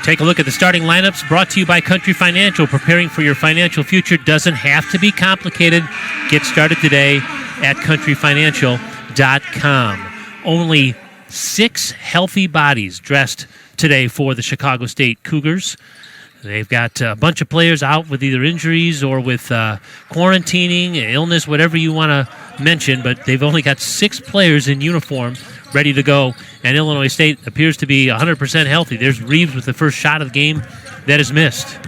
Take a look at the starting lineups brought to you by Country Financial. Preparing for your financial future doesn't have to be complicated. Get started today at countryfinancial.com. Only 6 healthy bodies dressed today for the Chicago State Cougars. They've got a bunch of players out with either injuries or with quarantining, illness, whatever you want to mention, but they've only got 6 players in uniform ready to go, and Illinois State appears to be 100% healthy. There's Reeves with the first shot of the game that is missed.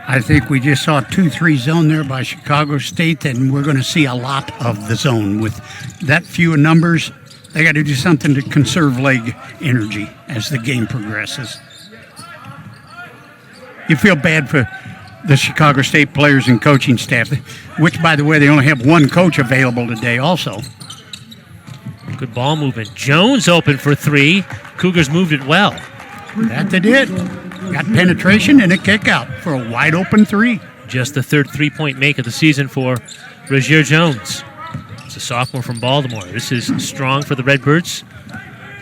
I think we just saw a 2-3 zone there by Chicago State, and we're going to see a lot of the zone. With that few numbers, they got to do something to conserve leg energy as the game progresses. You feel bad for the Chicago State players and coaching staff, which, by the way, they only have one coach available today also. Good ball movement. Jones open for 3. Cougars moved it well. That they did. Got penetration and a kick out for a wide open 3. Just the 3rd three-point make of the season for Rajier Jones. It's a sophomore from Baltimore. This is strong for the Redbirds.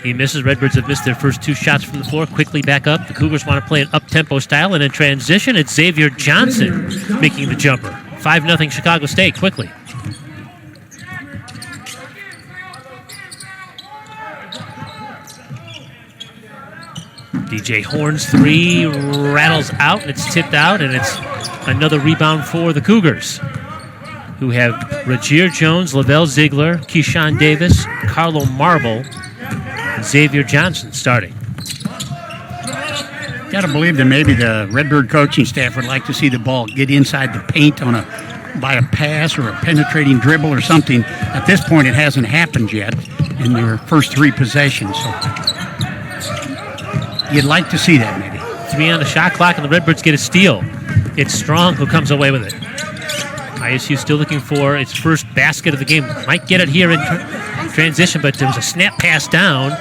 He misses. Redbirds have missed their first 2 shots from the floor. Quickly back up. The Cougars want to play an up-tempo style, and in transition, it's Xavier Johnson making the jumper. 5-0 Chicago State, quickly. DJ Horn's 3 rattles out, and it's tipped out, and it's another rebound for the Cougars, who have Rajier Jones, Lavelle Ziegler, Keyshawn Davis, Carlo Marble, and Xavier Johnson starting. Got to believe that maybe the Redbird coaching staff would like to see the ball get inside the paint by a pass or a penetrating dribble or something. At this point, it hasn't happened yet in their first 3 possessions. So you'd like to see that maybe. 3 on the shot clock, and the Redbirds get a steal. It's Strong who comes away with it. ISU still looking for its first basket of the game. Might get it here in transition, but there was a snap pass down.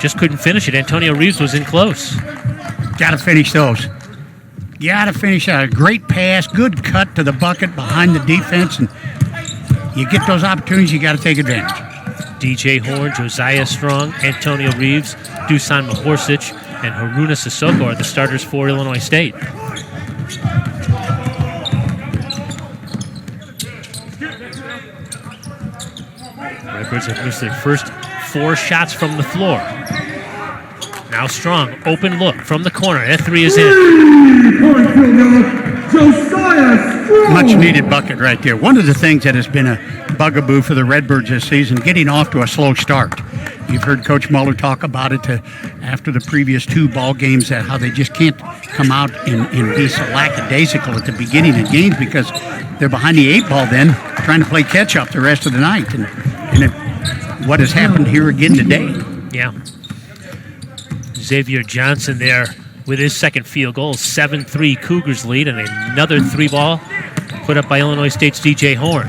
Just couldn't finish it. Antonio Reeves was in close. Got to finish those. Got to finish a great pass, good cut to the bucket behind the defense, and you get those opportunities, you got to take advantage. DJ Horn, Josiah Strong, Antonio Reeves, Dusan Mahorsic, and Haruna Sissoko are the starters for Illinois State. Redbirds have missed their first 4 shots from the floor. Now Strong, open look from the corner. That 3 is in. Much needed bucket right there. One of the things that has been a bugaboo for the Redbirds this season, getting off to a slow start. You've heard Coach Muller talk about it after the previous 2 ball games, that how they just can't come out and be so lackadaisical at the beginning of games because they're behind the 8 ball then, trying to play catch up the rest of the night. And what has happened here again today. Yeah. Xavier Johnson there with his second field goal. 7-3 Cougars lead, and another 3 ball put up by Illinois State's DJ Horn.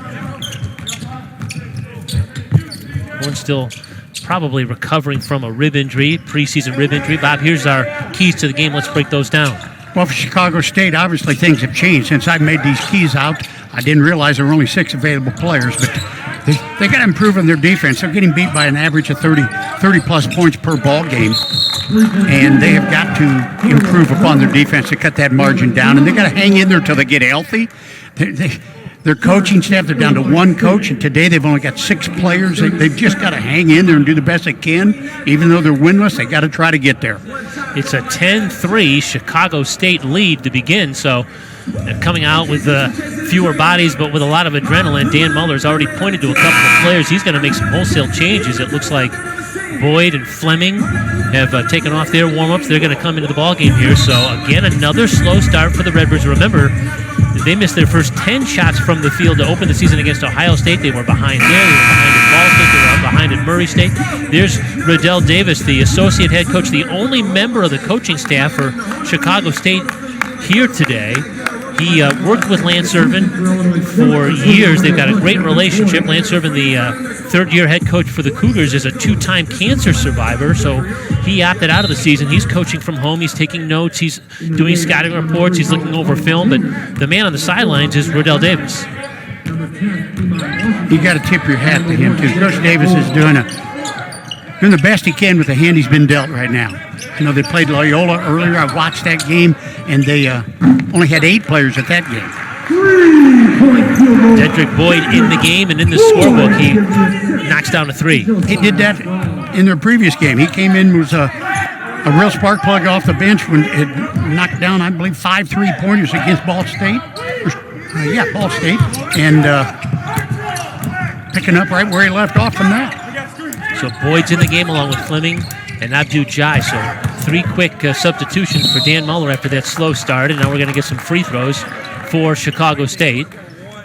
Horn still probably recovering from a rib injury, preseason rib injury. Bob, here's our keys to the game. Let's break those down. Well, for Chicago State, obviously things have changed. Since I made these keys out, I didn't realize there were only 6 available players, but they got to improve on their defense. They're getting beat by an average of 30-plus points per ball game, and they have got to improve upon their defense to cut that margin down, and they got to hang in there until they get healthy. Their coaching staff, they're down to 1 coach, and today they've only got 6 players. They've just got to hang in there and do the best they can. Even though they're winless, they got to try to get there. It's a 10-3 Chicago State lead to begin, so coming out with fewer bodies but with a lot of adrenaline. Dan Muller's already pointed to a couple of players. He's going to make some wholesale changes. It looks like Boyd and Fleming have taken off their warm-ups. They're going to come into the ballgame here. So, again, another slow start for the Redbirds. Remember, they missed their first 10 shots from the field to open the season against Ohio State. They were behind there. They were behind at Ball State. They were behind at Murray State. There's Riddell Davis, the associate head coach, the only member of the coaching staff for Chicago State here today. He worked with Lance Irvin for years. They've got a great relationship. Lance Irvin, the third-year head coach for the Cougars, is a 2-time cancer survivor, so he opted out of the season. He's coaching from home. He's taking notes. He's doing scouting reports. He's looking over film, but the man on the sidelines is Riddell Davis. You got to tip your hat to him, too. Coach Davis is doing a doing the best he can with the hand he's been dealt right now. You know, they played Loyola earlier. I watched that game, and they only had 8 players at that game. Dedrick Boyd in the game, and in the scorebook, he knocks down a 3. He did that in their previous game. He came in, was a real spark plug off the bench when it knocked down, I believe, 5 3-pointers against Ball State. Ball State. And picking up right where he left off from that. So Boyd's in the game along with Fleming and Abdu Jai. So 3 quick substitutions for Dan Muller after that slow start. And now we're going to get some free throws for Chicago State.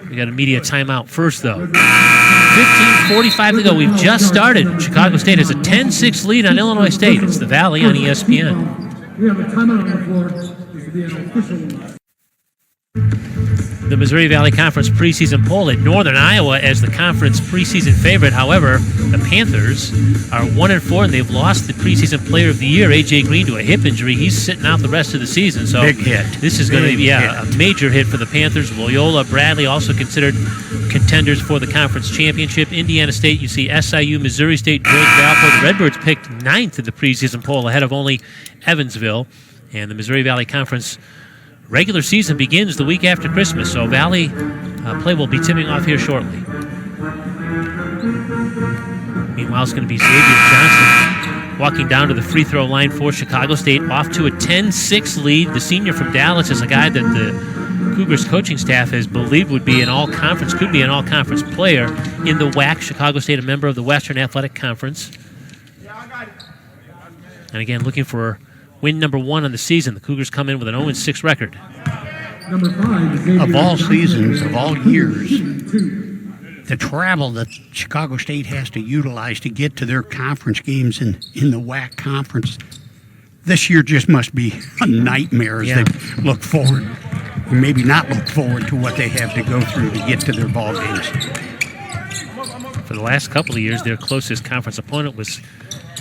We got a media timeout first, though. 15:45 to go. We've just started. Chicago State has a 10-6 lead on Illinois State. It's the Valley on ESPN. We have a timeout on the floor. This will be an official one. The Missouri Valley Conference preseason poll at Northern Iowa as the conference preseason favorite. However, the Panthers are 1-4, and they've lost the preseason player of the year, A.J. Green, to a hip injury. He's sitting out the rest of the season. So big hit. This is going to be a major hit for the Panthers. Loyola, Bradley also considered contenders for the conference championship. Indiana State, you see SIU, Missouri State, Drake, Valpo. The Redbirds picked 9th in the preseason poll ahead of only Evansville. And the Missouri Valley Conference regular season begins the week after Christmas, so Valley play will be tipping off here shortly. Meanwhile, it's going to be Xavier Johnson walking down to the free throw line for Chicago State, off to a 10-6 lead. The senior from Dallas is a guy that the Cougars coaching staff has believed would be an all-conference, could be an all-conference player in the WAC. Chicago State, a member of the Western Athletic Conference. And again, looking for win number 1 on the season. The Cougars come in with an 0-6 record. Number 5, of all seasons, of all years, the travel that Chicago State has to utilize to get to their conference games in the WAC conference, this year just must be a nightmare as they look forward, or maybe not look forward to what they have to go through to get to their ball games. For the last couple of years, their closest conference opponent was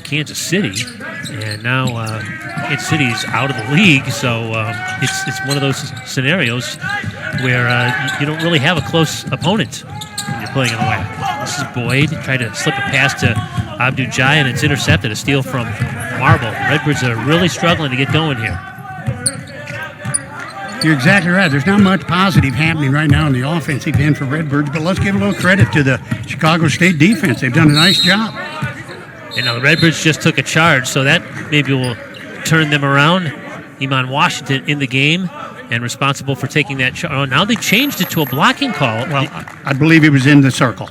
Kansas City, and now Kansas City is out of the league, so it's one of those scenarios where you don't really have a close opponent when you're playing in the WAC. This is Boyd, tried to slip a pass to Abdu Jai, and it's intercepted, a steal from Marble. Redbirds are really struggling to get going here. You're exactly right. There's not much positive happening right now in the offensive end for Redbirds, but let's give a little credit to the Chicago State defense. They've done a nice job. You know, the Redbirds just took a charge, so that maybe will turn them around. Iman Washington in the game and responsible for taking that charge. Oh, now they changed it to a blocking call. Well, I believe it was in the circle.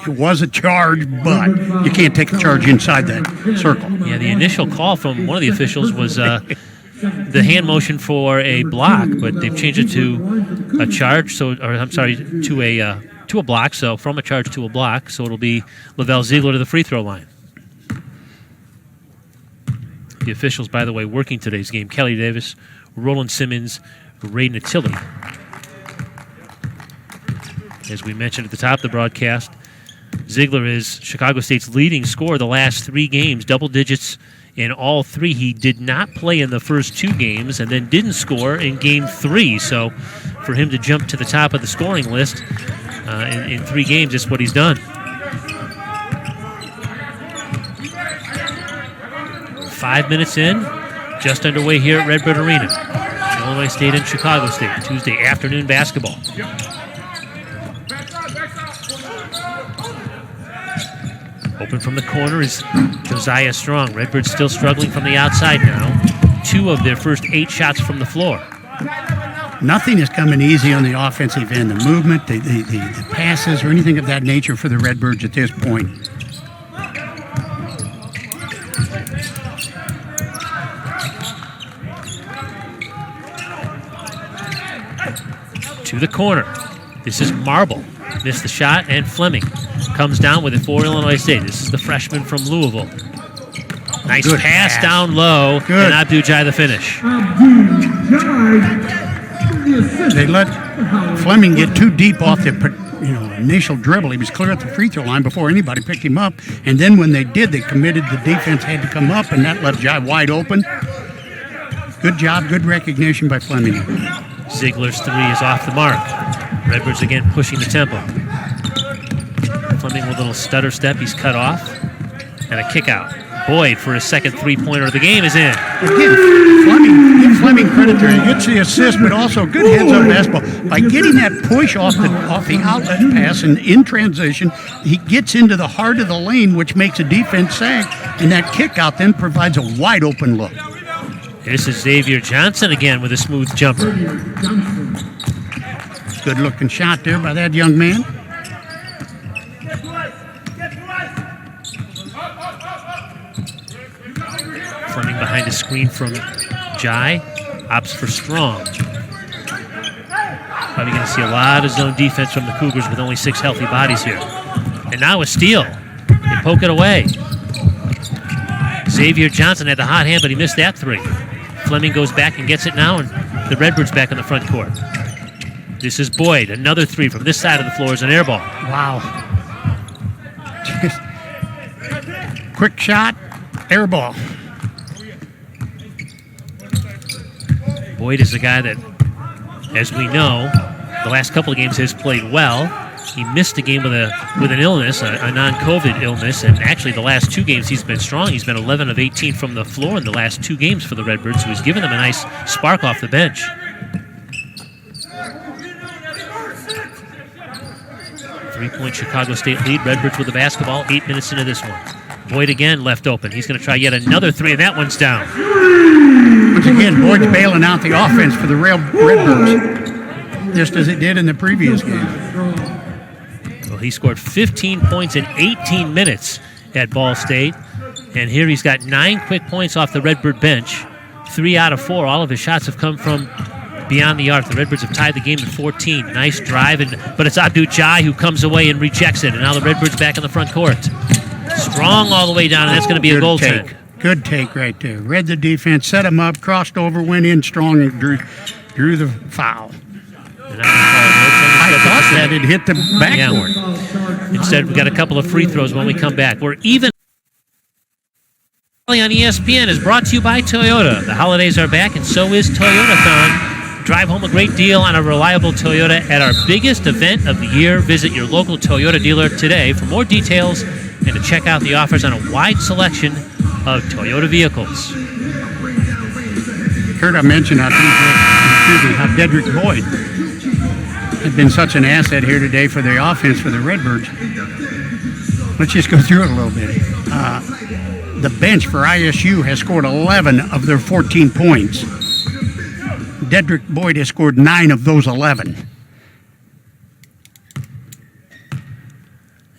It was a charge, but you can't take a charge inside that circle. Yeah, the initial call from one of the officials was the hand motion for a block, but they've changed it to a charge. To a block. So from a charge to a block. So it'll be Lavelle Ziegler to the free throw line. The officials, by the way, working today's game: Kelly Davis, Roland Simmons, Ray Natilli. As we mentioned at the top of the broadcast, Ziegler is Chicago State's leading scorer the last 3 games, double digits in all 3. He did not play in the first 2 games and then didn't score in game 3. So for him to jump to the top of the scoring list in 3 games, that's what he's done. 5 minutes in, just underway here at Redbird Arena. Illinois State and Chicago State, Tuesday afternoon basketball. Open from the corner is Josiah Strong. Redbird's still struggling from the outside now. 2 of their first 8 shots from the floor. Nothing is coming easy on the offensive end. The movement, the passes, or anything of that nature for the Redbirds at this point. To the corner. This is Marble. Missed the shot, and Fleming comes down with it for Illinois State. This is the freshman from Louisville. Nice pass down low, and Abdu Jai the finish. They let Fleming get too deep off the initial dribble. He was clear at the free throw line before anybody picked him up, and then when they did, they committed. The defense had to come up, and that left Jai wide open. Good job, good recognition by Fleming. Ziegler's 3 is off the mark. Redbirds again pushing the tempo. Fleming with a little stutter step. He's cut off. And a kick out. Boyd for his second three-pointer of the game is in. Again, give Fleming credit there. He gets the assist, but also good hands-up basketball. By getting that push off the outlet pass and in transition, he gets into the heart of the lane, which makes a defense sag, and that kick out then provides a wide-open look. This is Xavier Johnson again with a smooth jumper. Good-looking shot there by that young man. Fleming behind a screen from Jai. Opts for Strong. Probably going to see a lot of zone defense from the Cougars with only 6 healthy bodies here. And now a steal. They poke it away. Xavier Johnson had the hot hand, but he missed that three. Fleming goes back and gets it now, and the Redbirds back in the front court. This is Boyd. Another three from this side of the floor is an air ball. Wow. Quick shot, air ball. Boyd is a guy that, as we know, the last couple of games has played well. He missed a game with an illness, a non-COVID illness, and actually the last 2 games he's been strong. He's been 11 of 18 from the floor in the last 2 games for the Redbirds, so he's given them a nice spark off the bench. Three-point Chicago State lead. Redbirds with the basketball, 8 minutes into this one. Boyd again left open. He's going to try yet another three, and that one's down. Once again, Boyd's bailing out the offense for the Redbirds, just as it did in the previous game. Well, he scored 15 points in 18 minutes at Ball State, and here he's got 9 quick points off the Redbird bench. 3 out of 4. All of his shots have come from beyond the arc. The Redbirds have tied the game at 14. Nice drive, but it's Abdu Jai who comes away and rejects it, and now the Redbirds back in the front court. Strong all the way down, and that's going to be a goaltend. Good take right there. Read the defense, set him up, crossed over, went in strong, and drew the foul. I thought that it hit the backboard. Yeah. Instead, we got a couple of free throws when we come back. We're even. On ESPN is brought to you by Toyota. The holidays are back, and so is Toyotathon. Drive home a great deal on a reliable Toyota at our biggest event of the year. Visit your local Toyota dealer today for more details and to check out the offers on a wide selection of Toyota vehicles. Kurt, I mentioned how Dedrick Boyd had been such an asset here today for the offense for the Redbirds. Let's just go through it a little bit. The bench for ISU has scored 11 of their 14 points. Dedrick Boyd has scored 9 of those 11.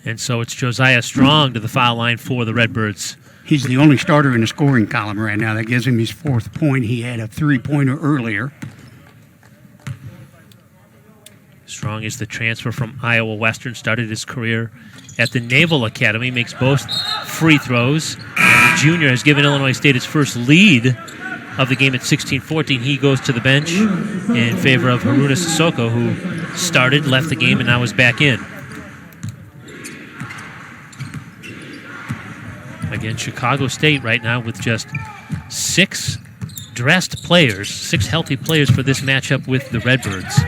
And so it's Josiah Strong to the foul line for the Redbirds. He's the only starter in the scoring column right now. That gives him his 4th point. He had a 3-pointer earlier. Strong is the transfer from Iowa Western, started his career at the Naval Academy, makes both free throws. And the junior has given Illinois State its first lead of the game at 16-14. He goes to the bench in favor of Haruna Sissoko, who started, left the game, and now is back in. Again, Chicago State right now with just 6 dressed players, 6 healthy players for this matchup with the Redbirds.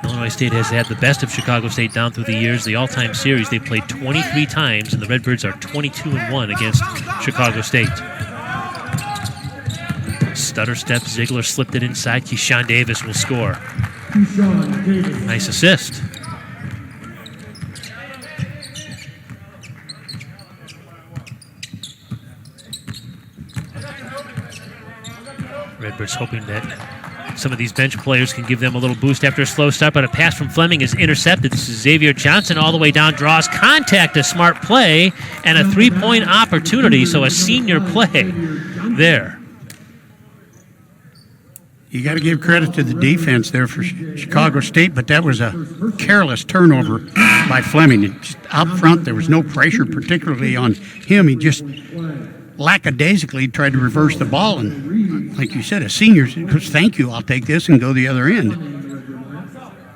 Illinois State has had the best of Chicago State down through the years. The all-time series, they played 23 times, and the Redbirds are 22-1 against Chicago State. Stutter step, Ziegler slipped it inside. Keyshawn Davis will score. Nice assist. Redbirds hoping that some of these bench players can give them a little boost after a slow start, but a pass from Fleming is intercepted. This is Xavier Johnson all the way down, draws contact, a smart play, and a 3-point opportunity, so a senior play there. You got to give credit to the defense there for Chicago State, but that was a careless turnover by Fleming. Just out front, there was no pressure particularly on him. He just lackadaisically tried to reverse the ball, and like you said, a senior goes, thank you, I'll take this, and go the other end.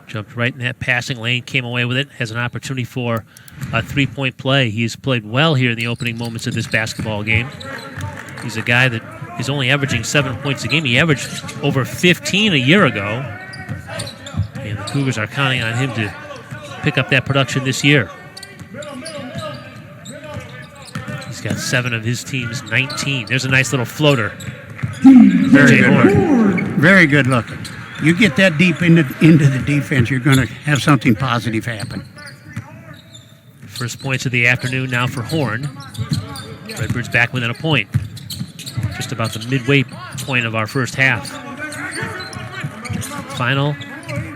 Jumped right in that passing lane, came away with it, has an opportunity for a 3-point play. He's played well here in the opening moments of this basketball game. He's a guy that is only averaging 7 points a game. He averaged over 15 a year ago, and the Cougars are counting on him to pick up that production this year. He's got 7 of his team's 19. There's a nice little floater. Very DJ Horn. good. Very good looking. You get that deep into the defense, you're going to have something positive happen. First points of the afternoon now for Horn. Redbirds back within a point. Just about the midway point of our first half. Final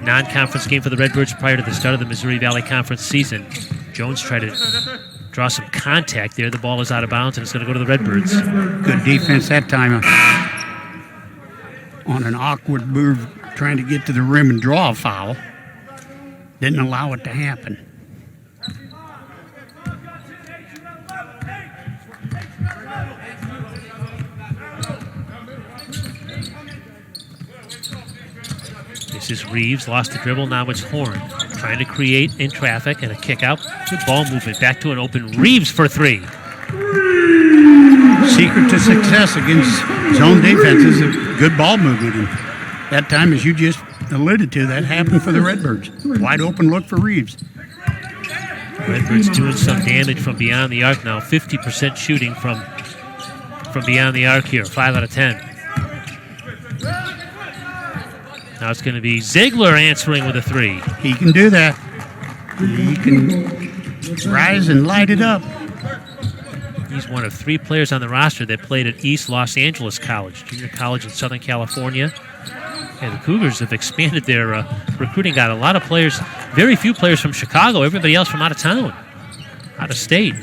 non-conference game for the Redbirds prior to the start of the Missouri Valley Conference season. Jones tried to draw some contact there. The ball is out of bounds, and it's going to go to the Redbirds. Good defense that time on an awkward move, trying to get to the rim and draw a foul. Didn't allow it to happen. This is Reeves, lost the dribble, now it's Horn. Trying to create in traffic and a kick out. Good ball movement, back to an open Reeves for 3. Secret to success against zone defense is a good ball movement. And that time, as you just alluded to, that happened for the Redbirds. Wide open look for Reeves. Redbirds doing some damage from beyond the arc now. 50% shooting from beyond the arc here, 5 out of 10. Now it's going to be Ziegler answering with a 3. He can do that. He can rise and light it up. He's one of 3 players on the roster that played at East Los Angeles College, junior college in Southern California. And the Cougars have expanded their recruiting. Got a lot of players, very few players from Chicago, everybody else from out of town, out of state.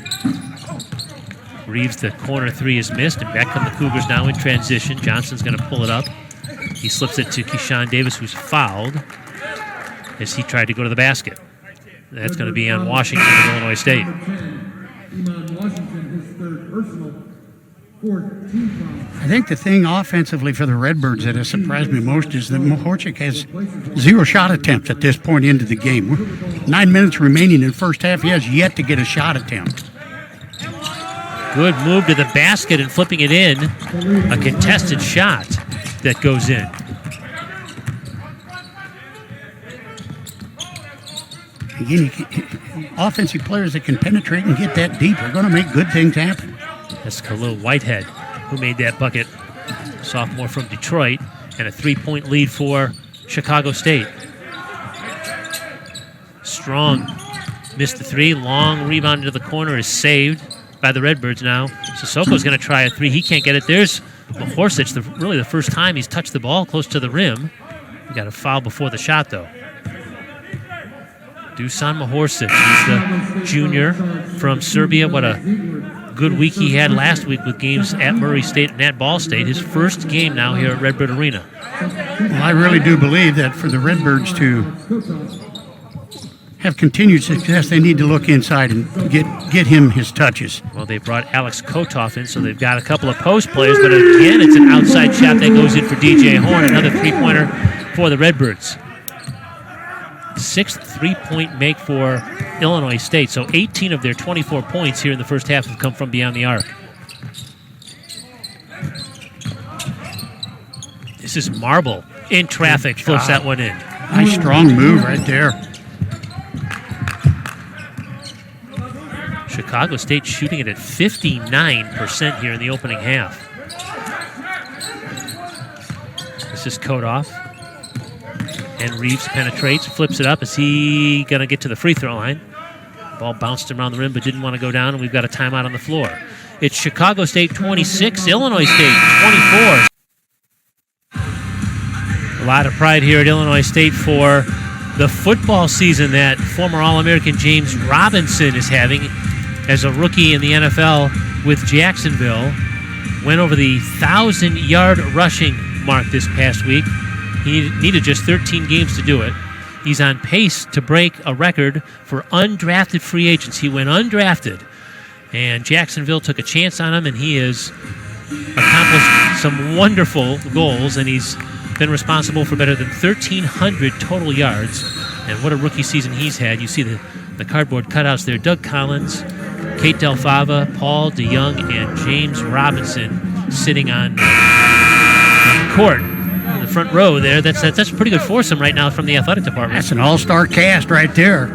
Reeves, the corner 3 is missed, and back come the Cougars now in transition. Johnson's going to pull it up. He slips it to Keyshawn Davis, who's fouled as he tried to go to the basket. That's going to be on Washington of Illinois State. I think the thing offensively for the Redbirds that has surprised me most is that Mahorchik has 0 shot attempts at this point into the game. 9 minutes remaining in the first half. He has yet to get a shot attempt. Good move to the basket and flipping it in. A contested shot that goes in. Again, offensive players that can penetrate and get that deep are going to make good things happen. That's Khalil Whitehead, who made that bucket. Sophomore from Detroit, and a 3-point lead for Chicago State. Strong missed the 3. Long rebound into the corner is saved by the Redbirds now. Sissoko's going to try a 3. He can't get it. There's Mahorsic, really the first time he's touched the ball close to the rim. He got a foul before the shot, though. Dusan Mahorsic, he's the junior from Serbia. What a good week he had last week with games at Murray State and at Ball State. His first game now here at Redbird Arena. Well, I really do believe that for the Redbirds to have continued success, they need to look inside and get him his touches. Well, they brought Alex Kotoff in, so they've got a couple of post players, but again, it's an outside shot that goes in for DJ Horn, another 3-pointer for the Redbirds. 6th 3-point make for Illinois State, so 18 of their 24 points here in the first half have come from beyond the arc. This is Marble in traffic, flips that one in. Nice strong move right there. Chicago State shooting it at 59% here in the opening half. This is Kotoff. And Reeves penetrates, flips it up. Is he going to get to the free throw line? Ball bounced around the rim but didn't want to go down, and we've got a timeout on the floor. It's Chicago State 26, Illinois State 24. A lot of pride here at Illinois State for the football season that former All-American James Robinson is having as a rookie in the NFL with Jacksonville. Went over the 1,000-yard rushing mark this past week. He needed just 13 games to do it. He's on pace to break a record for undrafted free agents. He went undrafted, and Jacksonville took a chance on him, and he has accomplished some wonderful goals, and he's been responsible for better than 1,300 total yards. And what a rookie season he's had. You see the cardboard cutouts there. Doug Collins, Kate Delfava, Paul DeYoung, and James Robinson sitting on court. In the front row there, that's a pretty good foursome right now from the athletic department. That's an all-star cast right there.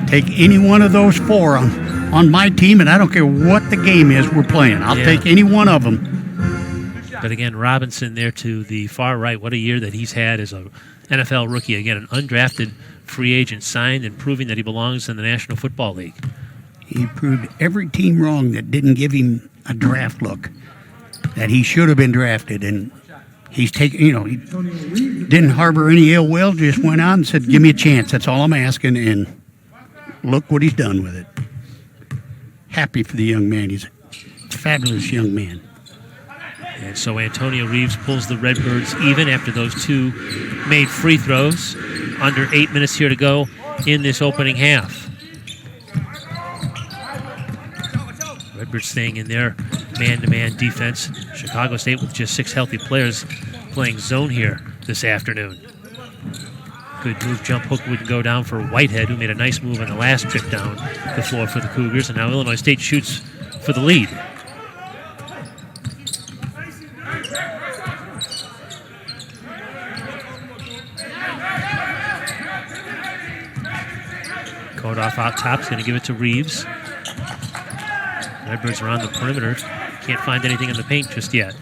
Take any one of those 4 on on my team, and I don't care what the game is we're playing. I'll take any one of them. But again, Robinson there to the far right. What a year that he's had as a NFL rookie. Again, an undrafted free agent signed and proving that he belongs in the National Football League. He proved every team wrong that didn't give him a draft look, that he should have been drafted. And he's taken, he didn't harbor any ill will, just went out and said, give me a chance. That's all I'm asking. And look what he's done with it. Happy for the young man. He's a fabulous young man. And so Antonio Reeves pulls the Redbirds even after those two made free throws. Under 8 minutes here to go in this opening half. Redbirds staying in their man-to-man defense. Chicago State with just 6 healthy players playing zone here this afternoon. Good move, jump hook would go down for Whitehead, who made a nice move on the last trip down the floor for the Cougars, and now Illinois State shoots for the lead. Kodoff out top, is going to give it to Reeves. Redbirds are on the perimeter. Can't find anything in the paint just yet.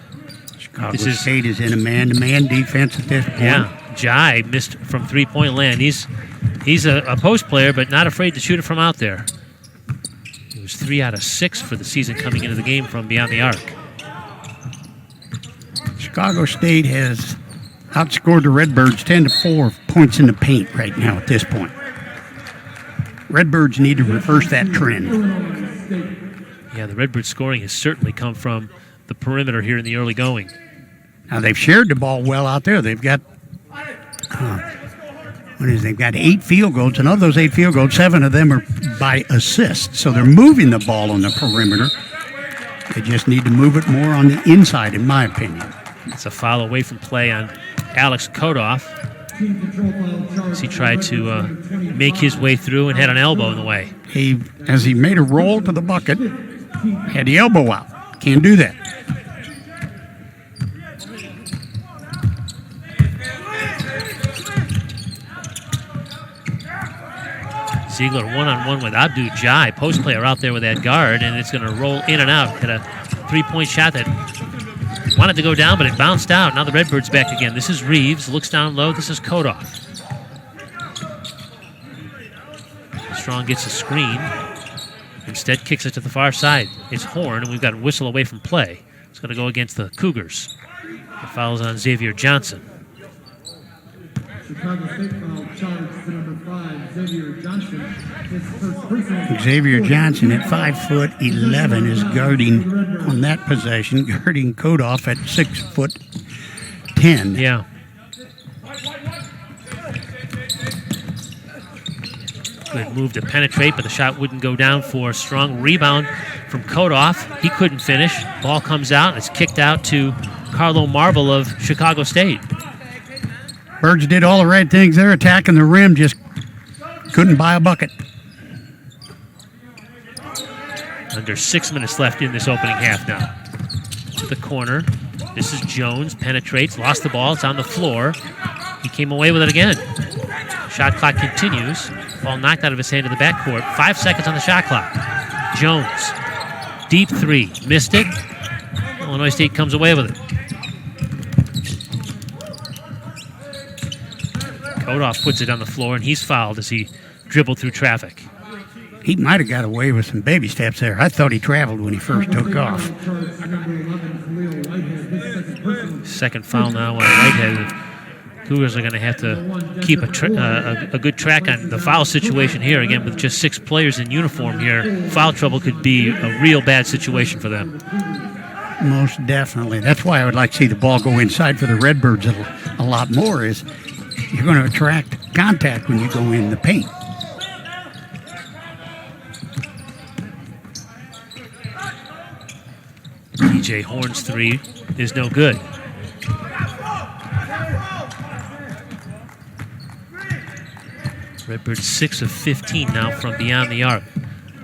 Chicago State is in a man-to-man defense at this point. Yeah, Jai missed from three-point land. He's a post player, but not afraid to shoot it from out there. He was 3 out of 6 for the season coming into the game from beyond the arc. Chicago State has outscored the Redbirds 10-4 points in the paint right now at this point. Redbirds need to reverse that trend. Yeah, the Redbirds scoring has certainly come from the perimeter here in the early going. Now, they've shared the ball well out there. They've got, they've got 8 field goals, and of those 8 field goals, 7 of them are by assist. So they're moving the ball on the perimeter. They just need to move it more on the inside, in my opinion. It's a foul away from play on Alex Kodoff as he tried to make his way through and had an elbow in the way. As he made a roll to the bucket, had the elbow out. Can't do that. Ziegler one-on-one with Abdu Jai, post player out there with that guard, and it's going to roll in and out. Had a three-point shot that wanted to go down, but it bounced out. Now the Redbirds back again. This is Reeves, looks down low. This is Kodoff. Strong gets a screen. Instead kicks it to the far side. It's Horn, and we've got a whistle away from play. It's going to go against the Cougars. The foul's on Xavier Johnson. Chicago State foul charged to number 5, Xavier Johnson. His first personal. Xavier Johnson at 5'11" is guarding on that possession, guarding Kodoff at 6'10". Yeah. Good move to penetrate, but the shot wouldn't go down for Strong. Rebound from Kodoff. He couldn't finish. Ball comes out. It's kicked out to Carlo Marble of Chicago State. Birds did all the right things there, attacking the rim, just couldn't buy a bucket. Under 6 minutes left in this opening half now. To the corner. This is Jones. Penetrates. Lost the ball. It's on the floor. He came away with it again. Shot clock continues. Ball knocked out of his hand in the backcourt. 5 seconds on the shot clock. Jones. Deep three. Missed it. Illinois State comes away with it. Kodoff puts it on the floor, and he's fouled as he dribbled through traffic. He might have got away with some baby steps there. I thought he traveled when he first took off. Second foul now on Whitehead. Cougars are going to have to keep a good track on the foul situation here. Again, with just 6 players in uniform here, foul trouble could be a real bad situation for them. Most definitely. That's why I would like to see the ball go inside for the Redbirds a lot more. Is you're going to attract contact when you go in the paint. DJ Horn's three is no good. Redbirds 6 of 15 now from beyond the arc.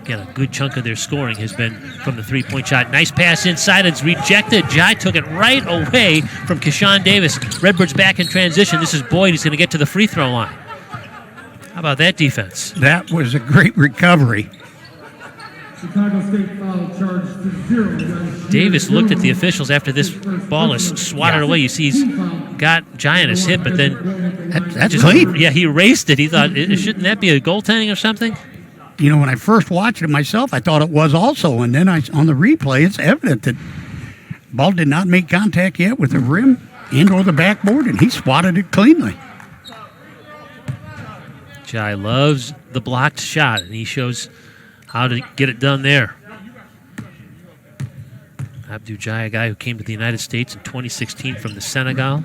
Again, a good chunk of their scoring has been from the three-point shot. Nice pass inside. It's rejected. Jai took it right away from Keshawn Davis. Redbirds back in transition. This is Boyd. He's going to get to the free throw line. How about that defense? That was a great recovery. Chicago State foul charge to 0. Davis looked at the officials after this ball is swatted away. You see he's got Jai on his hip, but then That's clean. yeah, he erased it. He thought, shouldn't that be a goaltending or something? You know, when I first watched it myself, I thought it was also. And then on the replay, it's evident that ball did not make contact yet with the rim and or the backboard, and he swatted it cleanly. Jai loves the blocked shot, and he shows how to get it done there. Abdou Jai, a guy who came to the United States in 2016 from the Senegal.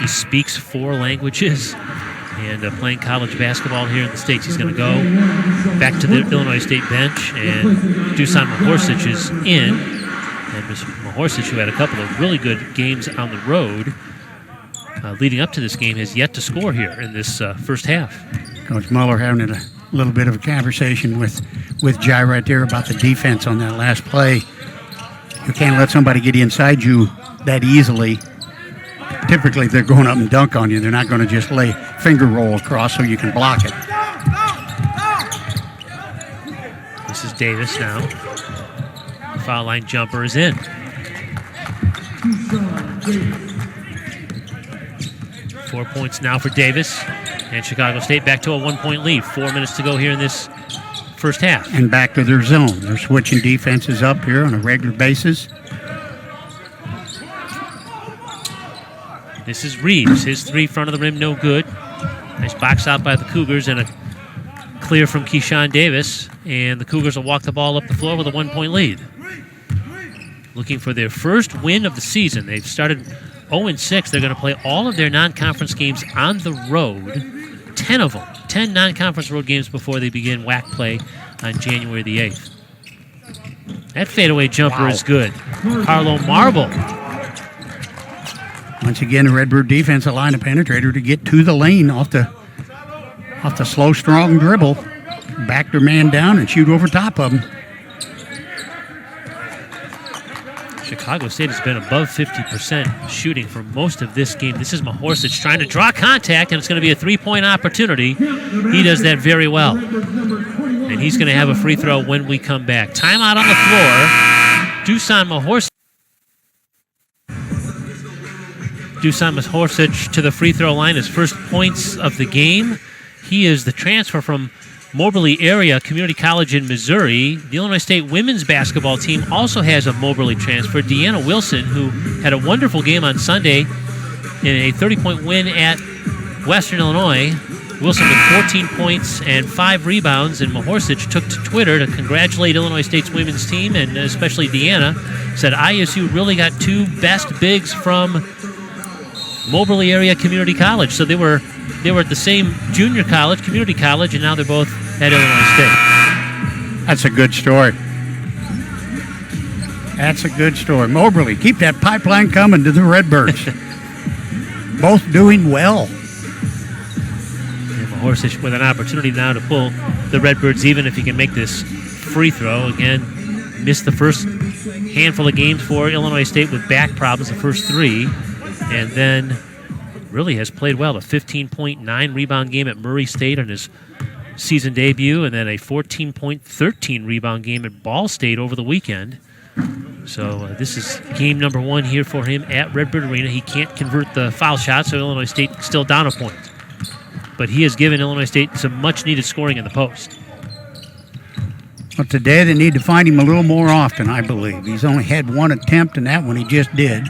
He speaks 4 languages, and playing college basketball here in the States. He's going to go back to the Illinois State bench, and Dusan Mahorsic is in. And Mahorsic, who had a couple of really good games on the road leading up to this game, has yet to score here in this first half. Coach Muller having a little bit of a conversation with Jai right there about the defense on that last play. You can't let somebody get inside you that easily. Typically, if they're going up and dunk on you, they're not going to just lay finger roll across so you can block it. This is Davis now. The foul line jumper is in. 4 points now for Davis. And Chicago State back to a 1-point lead. 4 minutes to go here in this first half. And back to their zone. They're switching defenses up here on a regular basis. This is Reeves. His 3 front of the rim, no good. Nice box out by the Cougars and a clear from Keyshawn Davis. And the Cougars will walk the ball up the floor with a 1-point lead. Looking for their first win of the season. They've started 0-6. They're going to play all of their non-conference games on the road. 10 of them. 10 non-conference road games before they begin WAC play on January the 8th. That fadeaway jumper is good. Carlo Marble. Once again, the Redbird defense allowing a penetrator to get to the lane off the slow, strong dribble, back their man down and shoot over top of him. Chicago State has been above 50% shooting for most of this game. This is Mahorsic trying to draw contact, and it's going to be a 3-point opportunity. He does that very well. And he's going to have a free throw when we come back. Timeout on the floor. Dusan Mahorsic to the free throw line, his first points of the game. He is the transfer from Moberly Area Community College in Missouri. The Illinois State women's basketball team also has a Moberly transfer, Deanna Wilson, who had a wonderful game on Sunday in a 30-point win at Western Illinois. Wilson with 14 points and 5 rebounds, and Mahorsic took to Twitter to congratulate Illinois State's women's team, and especially Deanna. Said ISU really got 2 best bigs from Moberly Area Community College. So they were at the same junior college, community college, and now they're both at Illinois State. That's a good story. That's a good story. Moberly, keep that pipeline coming to the Redbirds. Both doing well. And Mahorsic with an opportunity now to pull the Redbirds even if he can make this free throw. Again, missed the first handful of games for Illinois State with back problems, the first 3. And then really has played well. A 15.9 rebound game at Murray State on his season debut, and then a 14-point, 13 rebound game at Ball State over the weekend. So this is game number 1 here for him at Redbird Arena. He can't convert the foul shot, so Illinois State still down a point. But he has given Illinois State some much-needed scoring in the post. But today they need to find him a little more often, I believe. He's only had 1 attempt, and that one he just did.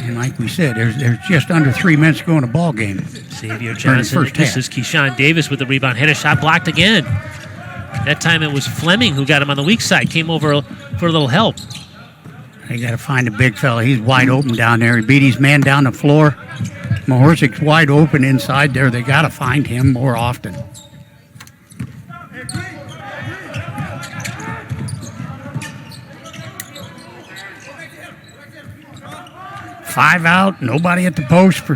And like we said, there's just under 3 minutes to go in a ball game. Xavier Johnson. This is Keyshawn Davis with the rebound. Had a shot blocked again. That time it was Fleming who got him on the weak side. Came over for a little help. They got to find a big fella. He's wide open down there. He beat his man down the floor. Mahorsic's wide open inside there. They got to find him more often. Five out, nobody at the post for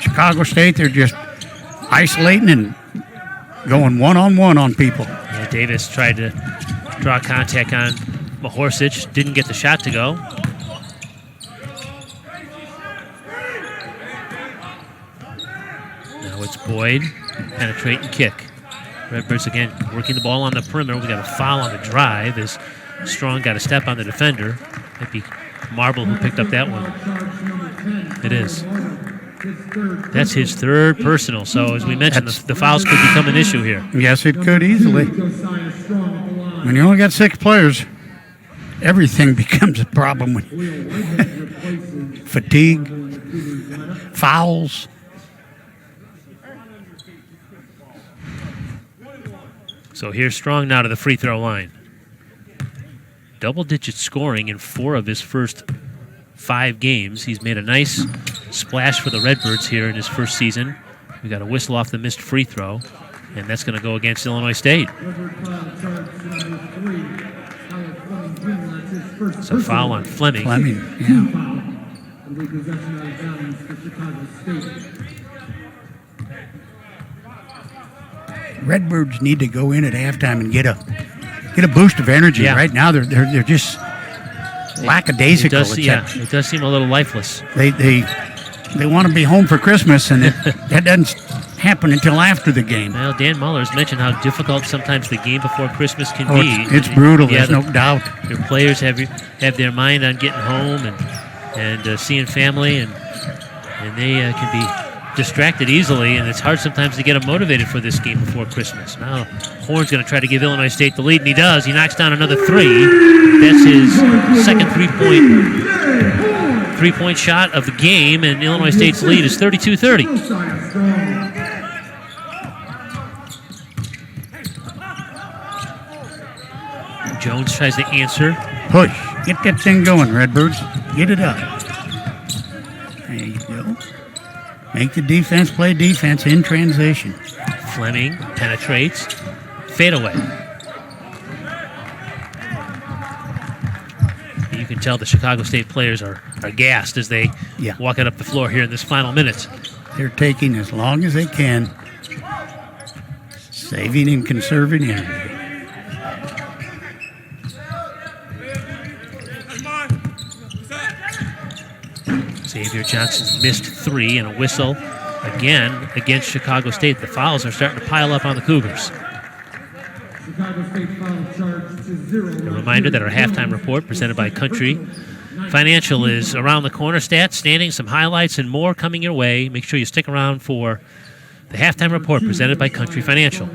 Chicago State. They're just isolating and going one-on-one on people. Yeah, Davis tried to draw contact on Mahorsic, didn't get the shot to go. Now it's Boyd, penetrate and kick. Redbirds again working the ball on the perimeter. We got a foul on the drive as Strong got a step on the defender. Might be Marble who picked up that one. It is. That's his third personal. So as we mentioned, the fouls could become an issue here. Yes, it could easily. When you only got 6 players, everything becomes a problem. Fatigue, fouls. So here's Strong now to the free throw line. Double-digit scoring in 4 of his first 5 games. He's made a nice splash for the Redbirds here in his first season. We got a whistle off the missed free throw, and that's going to go against Illinois State. It's a foul on Fleming. Redbirds need to go in at halftime and get a boost of energy. Yeah. Right now, they're just lackadaisical. It does seem a little lifeless. They want to be home for Christmas, and that doesn't happen until after the game. Well, Dan Muller's mentioned how difficult sometimes the game before Christmas can be. It's brutal. There's no doubt. Your players have their mind on getting home and seeing family, and they can be distracted easily, and it's hard sometimes to get them motivated for this game before Christmas. Now, Horn's going to try to give Illinois State the lead, and he does. He knocks down another 3. That's his second three-point shot of the game, and Illinois State's lead is 32-30. Jones tries to answer. Push. Get that thing going, Redbirds. Get it up. There you go. Make the defense play defense in transition. Fleming penetrates. Fadeaway. You can tell the Chicago State players are gassed as they walk it up the floor here in this final minutes. They're taking as long as they can, saving and conserving energy. Xavier Johnson's missed 3 and a whistle again against Chicago State. The fouls are starting to pile up on the Cougars. A reminder that our halftime report presented by Country Financial is around the corner. Stats, standings, some highlights, and more coming your way. Make sure you stick around for the halftime report presented by Country Financial.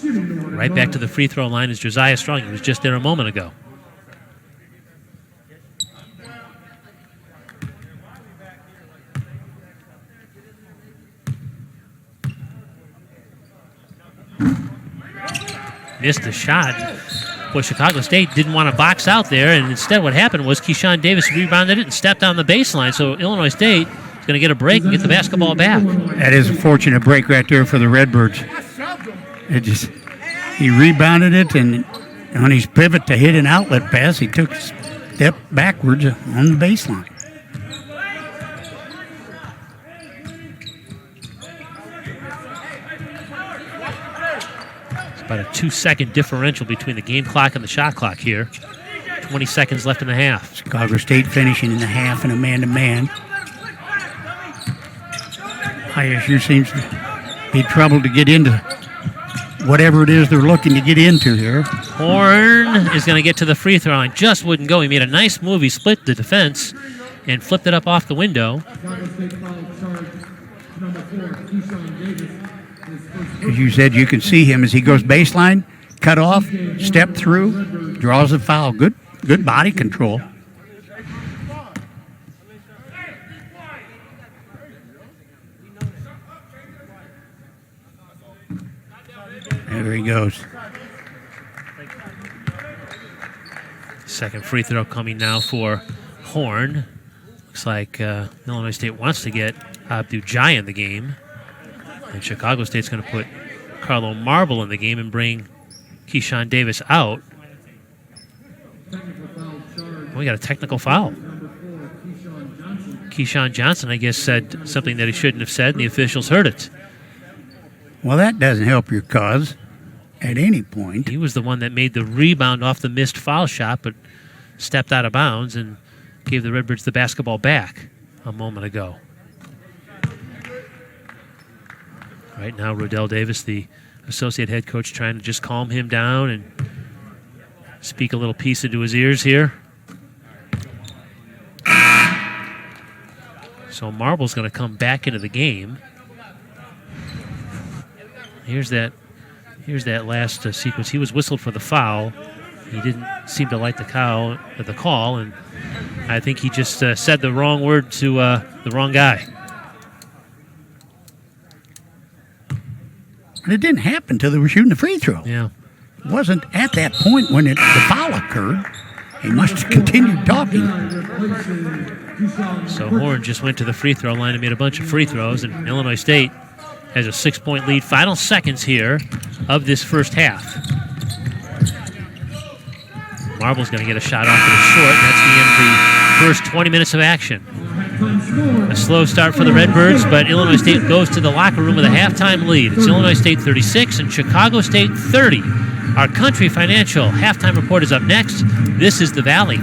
Right back to the free throw line is Josiah Strong. He was just there a moment ago. Missed the shot. Boy, Chicago State didn't want to box out there, and instead what happened was Keyshawn Davis rebounded it and stepped on the baseline. So Illinois State is going to get a break and get the basketball back. That is a fortunate break right there for the Redbirds. He rebounded it, and on his pivot to hit an outlet pass, he took a step backwards on the baseline. About a 2-second differential between the game clock and the shot clock here. 20 seconds left in the half. Chicago State finishing in the half in a man-to-man. ISU seems to be troubled to get into whatever it is they're looking to get into here. Horn is going to get to the free throw line. Just wouldn't go. He made a nice move. He split the defense and flipped it up off the window. As you said, you can see him as he goes baseline, cut off, step through, draws a foul. Good body control. There he goes. Second free throw coming now for Horn. Looks like Illinois State wants to get Abdu Jai in the game. And Chicago State's going to put Carlo Marble in the game and bring Keyshawn Davis out. We got a technical foul. Keyshawn Johnson, I guess, said something that he shouldn't have said, and the officials heard it. Well, that doesn't help your cause at any point. He was the one that made the rebound off the missed foul shot, but stepped out of bounds and gave the Redbirds the basketball back a moment ago. Right now, Rodell Davis, the associate head coach, trying to just calm him down and speak a little piece into his ears here. So Marble's going to come back into the game. Here's that last sequence. He was whistled for the foul. He didn't seem to like the call, and I think he just said the wrong word to the wrong guy. And it didn't happen until they were shooting the free throw. Yeah. It wasn't at that point when the foul occurred. He must have continued talking. So Horn just went to the free throw line and made a bunch of free throws, and Illinois State has a 6-point lead. Final seconds here of this first half. Marble's going to get a shot off to the short. That's the end of the first 20 minutes of action. A slow start for the Redbirds, but Illinois State goes to the locker room with a halftime lead. It's Illinois State 36 and Chicago State 30. Our Country Financial halftime report is up next. This is the Valley.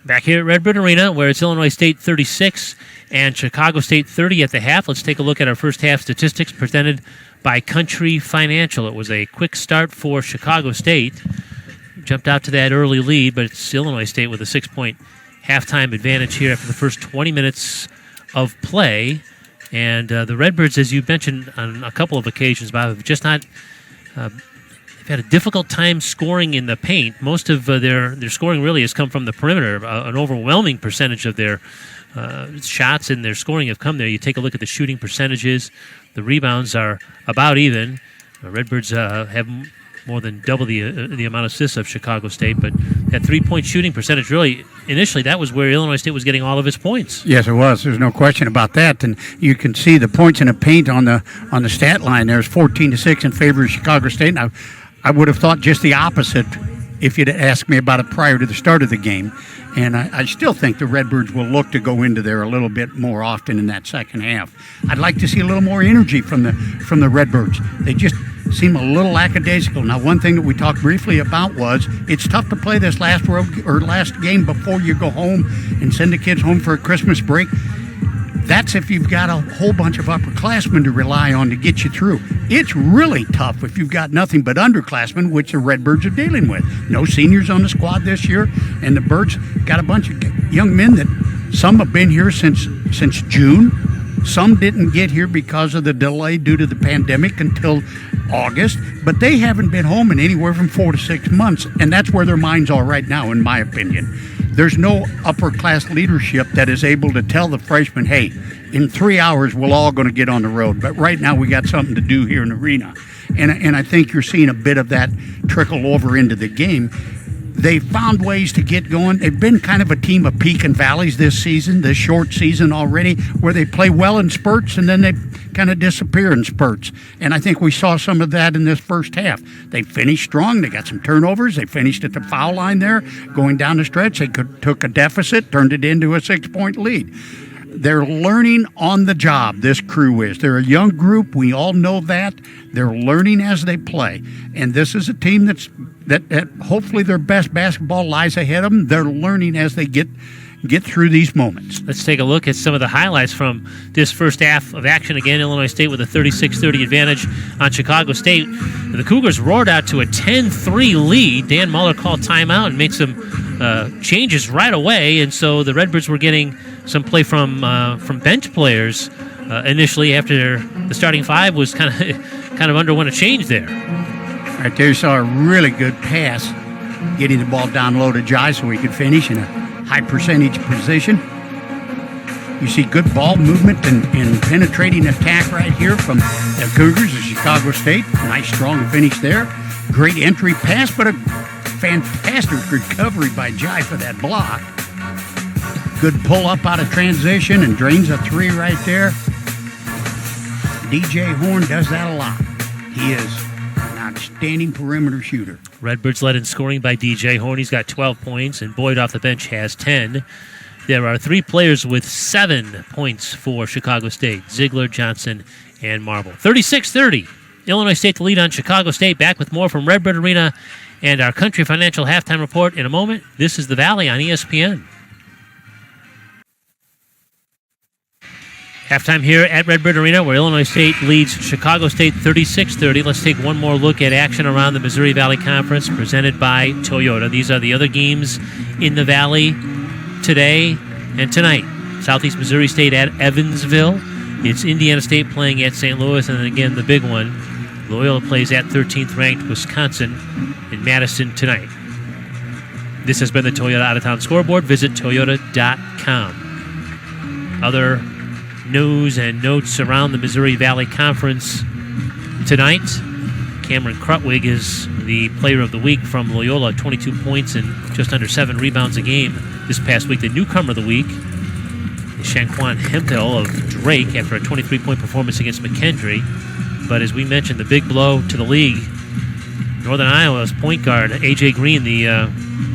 Back here at Redbird Arena, where it's Illinois State 36 and Chicago State 30 at the half. Let's take a look at our first half statistics presented by Country Financial. It was a quick start for Chicago State. Jumped out to that early lead, but it's Illinois State with a 6-point halftime advantage here after the first 20 minutes of play. And the Redbirds, as you mentioned on a couple of occasions, Bob, have just not... they've had a difficult time scoring in the paint. Most of their scoring really has come from the perimeter. An overwhelming percentage of their shots and their scoring have come there. You take a look at the shooting percentages. The rebounds are about even. The Redbirds have more than double the amount of assists of Chicago State, but that 3-point shooting percentage, really, initially, that was where Illinois State was getting all of its points. Yes, it was. There's no question about that. And you can see the points in the paint on the stat line. There's 14-6 in favor of Chicago State. And I would have thought just the opposite if you'd asked me about it prior to the start of the game. And I still think the Redbirds will look to go into there a little bit more often in that second half. I'd like to see a little more energy from the Redbirds. They just seem a little lackadaisical. Now, one thing that we talked briefly about was it's tough to play this last game before you go home and send the kids home for a Christmas break. That's if you've got a whole bunch of upperclassmen to rely on to get you through. It's really tough if you've got nothing but underclassmen, which the Redbirds are dealing with. No seniors on the squad this year, and the Birds got a bunch of young men that some have been here since June. Some didn't get here because of the delay due to the pandemic until August, but they haven't been home in anywhere from 4 to 6 months, and that's where their minds are right now, in my opinion. There's no upper-class leadership that is able to tell the freshmen, hey, in 3 hours, we're all going to get on the road. But right now, we got something to do here in the arena. And I think you're seeing a bit of that trickle over into the game. They found ways to get going. They've been kind of a team of peak and valleys this season, this short season already, where they play well in spurts and then they kind of disappear in spurts. And I think we saw some of that in this first half. They finished strong. They got some turnovers. They finished at the foul line there. Going down the stretch, they took a deficit, turned it into a 6-point lead. They're learning on the job, this crew is. They're a young group. We all know that. They're learning as they play. And this is a team that hopefully their best basketball lies ahead of them. They're learning as they get through these moments. Let's take a look at some of the highlights from this first half of action. Again, Illinois State with a 36-30 advantage on Chicago State. The Cougars roared out to a 10-3 lead. Dan Muller called timeout and made some changes right away, and so the Redbirds were getting some play from bench players initially after the starting five was kind of underwent a change there. Right there, you saw a really good pass, getting the ball down low to Jai so he could finish in a high percentage position. You see good ball movement and penetrating attack right here from the Cougars of Chicago State. Nice strong finish there. Great entry pass, but a fantastic recovery by Jai for that block. Good pull up out of transition and drains a three right there. DJ Horn does that a lot. He is an outstanding perimeter shooter. Redbirds led in scoring by DJ Horn. He's got 12 points, and Boyd off the bench has 10. There are 3 players with 7 points for Chicago State: Ziegler, Johnson, and Marble. 36-30. Illinois State to lead on Chicago State. Back with more from Redbird Arena and our Country Financial halftime report in a moment. This is The Valley on ESPN. Halftime here at Redbird Arena, where Illinois State leads Chicago State 36-30. Let's take one more look at action around the Missouri Valley Conference presented by Toyota. These are the other games in the Valley today and tonight. Southeast Missouri State at Evansville. It's Indiana State playing at St. Louis, and then again the big one, Loyola plays at 13th-ranked Wisconsin in Madison tonight. This has been the Toyota Out of Town Scoreboard. Visit Toyota.com. Other news and notes around the Missouri Valley Conference tonight. Cameron Krutwig is the player of the week from Loyola, 22 points and just under 7 rebounds a game this past week. The newcomer of the week is Shanquan Hemphill of Drake after a 23-point performance against McKendree. But as we mentioned, the big blow to the league, Northern Iowa's point guard, A.J. Green, the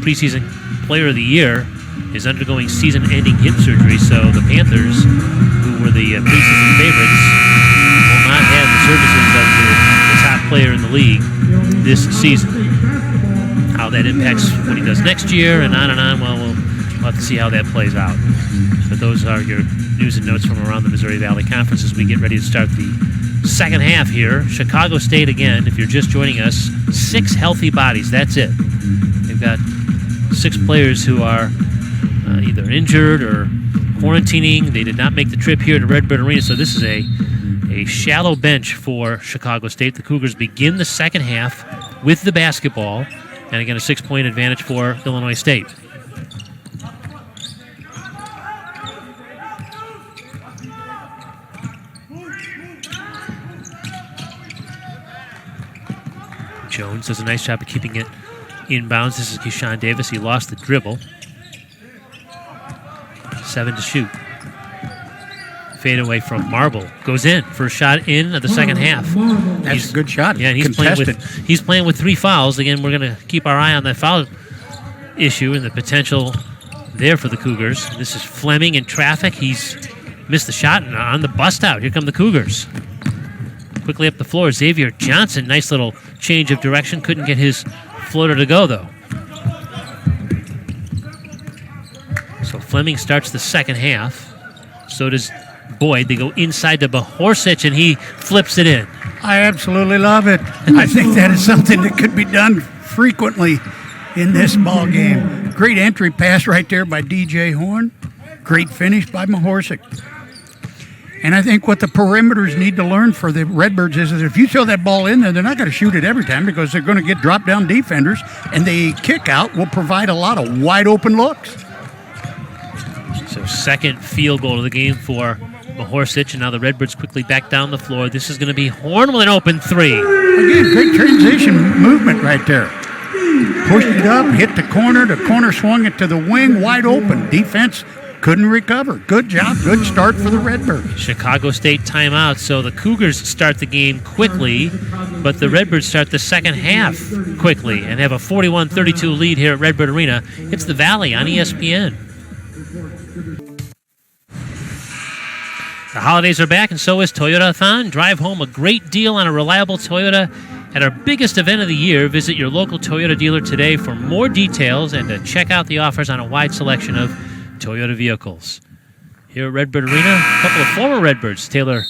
preseason player of the year, is undergoing season-ending hip surgery. So the Panthers, who were the preseason favorites, will not have the services of the top player in the league this season. How that impacts what he does next year and on, well, we'll have to see how that plays out. But those are your news and notes from around the Missouri Valley Conference as we get ready to start the second half here. Chicago State, again, if you're just joining us, 6 healthy bodies. That's it. They've got 6 players who are either injured or quarantining. They did not make the trip here to Redbird Arena, so this is a shallow bench for Chicago State. The Cougars begin the second half with the basketball, and again, a 6-point advantage for Illinois State. Jones does a nice job of keeping it inbounds. This is Keyshawn Davis. He lost the dribble. 7 to shoot. Fade away from Marble. Goes in. First shot in of the second half. That's a good shot. Yeah, and he's playing with 3 fouls. Again, we're going to keep our eye on that foul issue and the potential there for the Cougars. This is Fleming in traffic. He's missed the shot and on the bust out. Here come the Cougars. Quickly up the floor, Xavier Johnson. Nice little change of direction. Couldn't get his floater to go, though. So Fleming starts the second half. So does Boyd. They go inside to Bohorsic, and he flips it in. I absolutely love it. I think that is something that could be done frequently in this ball game. Great entry pass right there by DJ Horn. Great finish by Bohorsic. And I think what the perimeters need to learn for the Redbirds is if you throw that ball in there, they're not going to shoot it every time because they're going to get drop-down defenders, and the kick out will provide a lot of wide-open looks. So second field goal of the game for Bohorsic, and now the Redbirds quickly back down the floor. This is going to be Horn with an open 3. Again, great transition movement right there. Pushed it up, hit the corner swung it to the wing, wide open. Defense couldn't recover. Good job, good start for the Redbirds. Chicago State timeout, so the Cougars start the game quickly, but the Redbirds start the second half quickly and have a 41-32 lead here at Redbird Arena. It's the Valley on ESPN. The holidays are back, and so is Toyota-a-thon. Drive home a great deal on a reliable Toyota at our biggest event of the year. Visit your local Toyota dealer today for more details and to check out the offers on a wide selection of Toyota vehicles. Here at Redbird Arena, a couple of former Redbirds, Taylor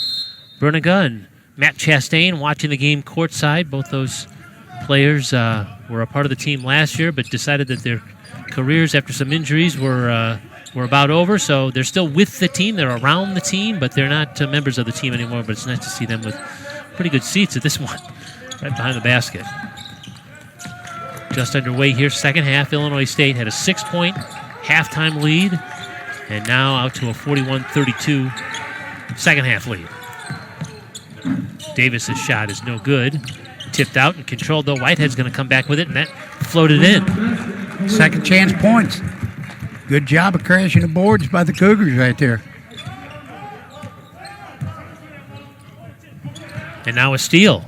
Berniga and Matt Chastain, watching the game courtside. Both those players were a part of the team last year, but decided that their careers after some injuries were about over, so they're still with the team. They're around the team, but they're not members of the team anymore, but it's nice to see them with pretty good seats at this one, right behind the basket. Just underway here, second half. Illinois State had a 6-point halftime lead, and now out to a 41-32 second half lead. Davis's shot is no good. Tipped out and controlled, though. Whitehead's going to come back with it, and that floated in. Second chance points. Good job of crashing the boards by the Cougars right there. And now a steal.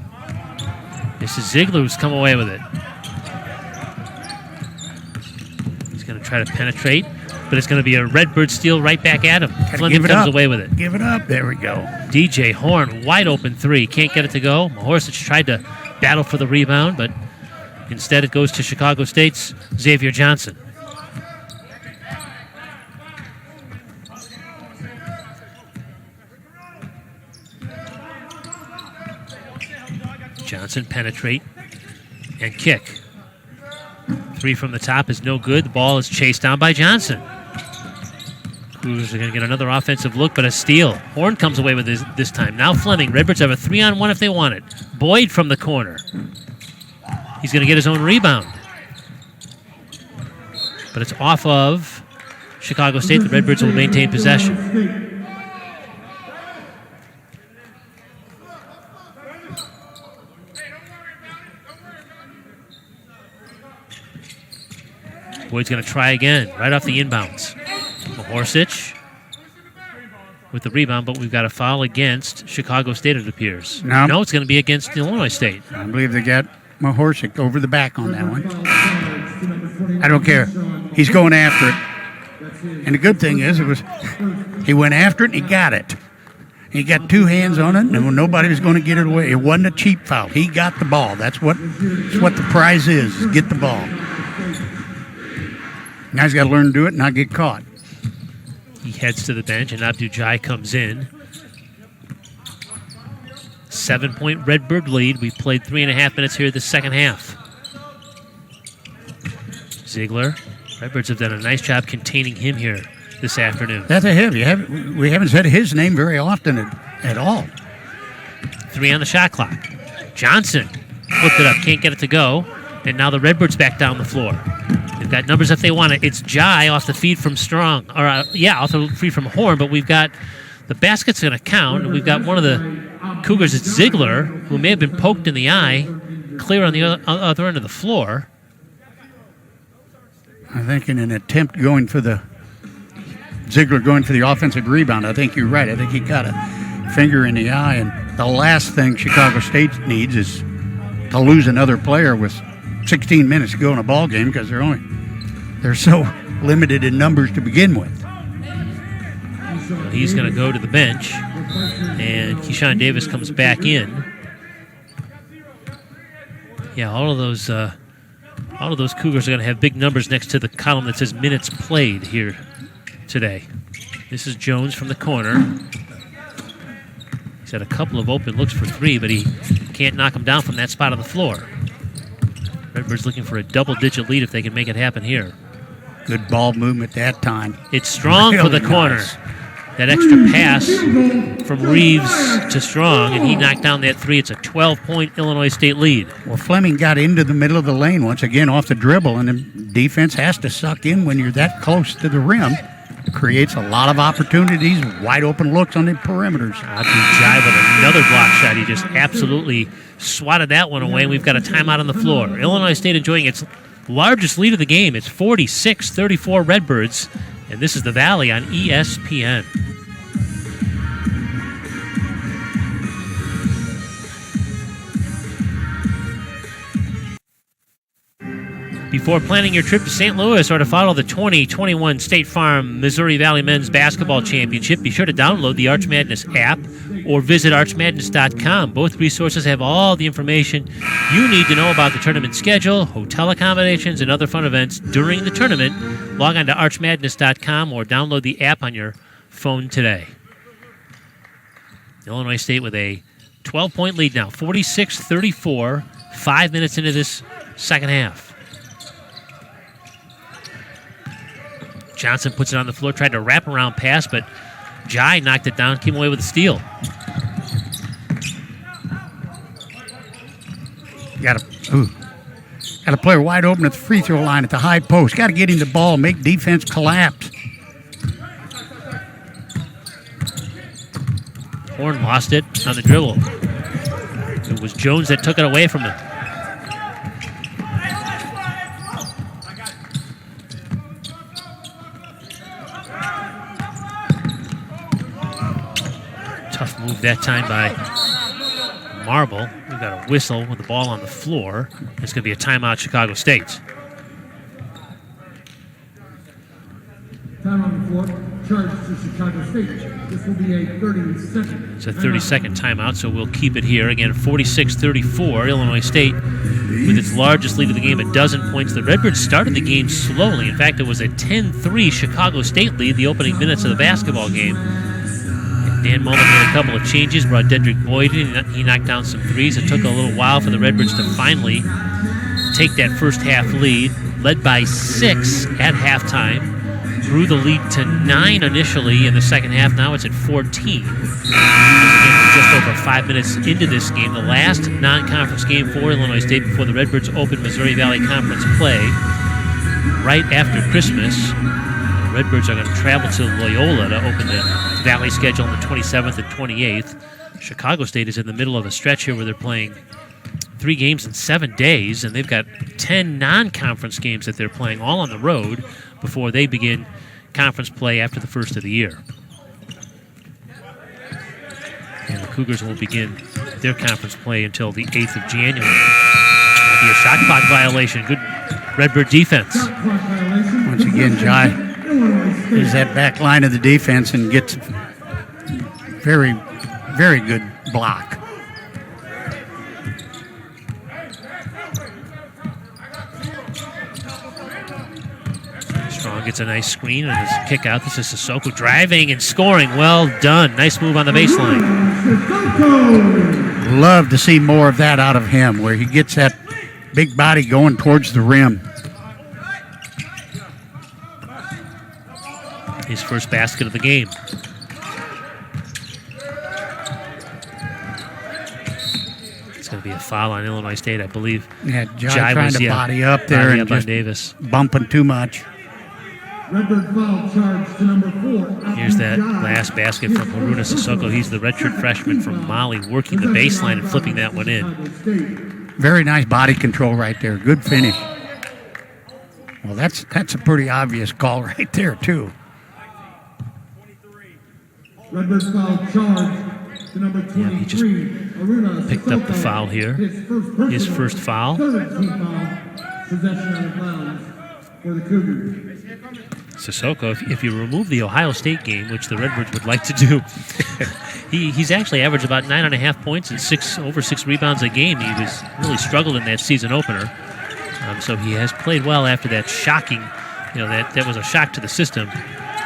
This is Ziegler who's come away with it. He's going to try to penetrate, but it's going to be a Redbird steal right back at him. Fleming comes away with it. Give it up. There we go. DJ Horn, wide open 3. Can't get it to go. Bohorsic tried to battle for the rebound, but instead it goes to Chicago State's Xavier Johnson. Johnson penetrate and kick. Three from the top is no good. The ball is chased down by Johnson. Cougars are going to get another offensive look, but a steal. Horn comes away with this time. Now Fleming. Redbirds have a 3-on-1 if they want it. Boyd from the corner. He's going to get his own rebound. But it's off of Chicago State. The Redbirds will maintain possession. Boyd's going to try again, right off the inbounds. Mahorsich with the rebound, but we've got a foul against Chicago State, it appears. No, it's going to be against Illinois State. I believe they got Mahorsich over the back on that one. I don't care. He's going after it. And the good thing is, he went after it and he got it. He got two hands on it, and nobody was going to get it away. It wasn't a cheap foul. He got the ball. That's what the prize is, get the ball. Now he's got to learn to do it and not get caught. He heads to the bench, and Abdu Jai comes in. 7-point Redbird lead. We've played 3.5 minutes here the second half. Ziegler. Redbirds have done a nice job containing him here this afternoon. That's a heavy. We haven't said his name very often at all. 3 on the shot clock. Johnson flipped it up, can't get it to go. And now the Redbirds back down the floor. They've got numbers if they want it. It's Jai off the feed from Strong. Off the feed from Horn, but we've got the basket's going to count. And we've got one of the Cougars, it's Ziegler, who may have been poked in the eye, clear on the other end of the floor. I think in an attempt Ziegler going for the offensive rebound. I think you're right. I think he got a finger in the eye. And the last thing Chicago State needs is to lose another player with 16 minutes to go in a ball game because they're so limited in numbers to begin with. He's going to go to the bench, and Keyshawn Davis comes back in. Yeah, all of those Cougars are going to have big numbers next to the column that says minutes played here today. This is Jones from the corner. He's had a couple of open looks for three, but he can't knock them down from that spot on the floor. Redbirds looking for a double-digit lead if they can make it happen here. Good ball movement that time. It's Strong really for the corner. Nice. That extra pass from Reeves to Strong, and he knocked down that three. It's a 12-point Illinois State lead. Well, Fleming got into the middle of the lane once again off the dribble, and the defense has to suck in when you're that close to the rim. It creates a lot of opportunities, wide open looks on the perimeters. Abdu Jai with another block shot. He just absolutely swatted that one away, and we've got a timeout on the floor. Illinois State enjoying its largest lead of the game. It's 46-34 Redbirds, and this is the Valley on ESPN. Before planning your trip to St. Louis or to follow the 2021 State Farm Missouri Valley Men's Basketball Championship, be sure to download the Arch Madness app or visit archmadness.com. Both resources have all the information you need to know about the tournament schedule, hotel accommodations, and other fun events during the tournament. Log on to archmadness.com or download the app on your phone today. Illinois State with a 12-point lead now, 46-34, 5 minutes into this second half. Johnson puts it on the floor, tried to wrap around pass, but Jai knocked it down, came away with a steal. Got a player wide open at the free throw line at the high post. Got to get him the ball, make defense collapse. Horn lost it on the dribble. It was Jones that took it away from him. Tough move that time by Marble. We've got a whistle with the ball on the floor. It's going to be a timeout, Chicago State. Time on the floor. Charge to Chicago State. This will be a 30-second. It's a 30-second timeout, so we'll keep it here. Again, 46-34, Illinois State with its largest lead of the game at 12 points. The Redbirds started the game slowly. In fact, it was a 10-3 Chicago State lead the opening minutes of the basketball game. Dan Mullen made a couple of changes, brought Dedrick Boyd in. He knocked down some threes. It took a little while for the Redbirds to finally take that first half lead, led by 6 at halftime. Grew the lead to 9 initially in the second half. Now it's at 14. Again, just over 5 minutes into this game, the last non-conference game for Illinois State before the Redbirds open Missouri Valley Conference play right after Christmas. The Redbirds are going to travel to Loyola to open the Valley schedule on the 27th and 28th. Chicago State is in the middle of a stretch here where they're playing 3 games in 7 days, and they've got 10 non-conference games that they're playing all on the road before they begin conference play after the first of the year. And the Cougars won't begin their conference play until the 8th of January. That'll be a shot clock violation. Good Redbird defense. Once again, Jai is that back line of the defense and gets very, very good block. Strong gets a nice screen and his kick out. This is Sissoko driving and scoring. Well done. Nice move on the baseline. Love to see more of that out of him, where he gets that big body going towards the rim. His first basket of the game. It's going to be a foul on Illinois State, I believe. Yeah, Jai trying to body up there and just Davis. Bumping too much. Redbird foul charge to number 4. Here's that last basket from Haruna Sissoko. He's the redshirt freshman from Mali, working the baseline and flipping that one in. Very nice body control right there. Good finish. Well, that's a pretty obvious call right there, too. Redbird foul charge to number 23. Yeah, he just Haruna picked up the foul here. His first foul. Third team foul. Possession out of bounds for the Cougars. Sissoko, if you remove the Ohio State game, which the Redbirds would like to do, he's actually averaged about 9.5 points and over 6 rebounds a game. He was really struggled in that season opener. So he has played well after that shocking, that was a shock to the system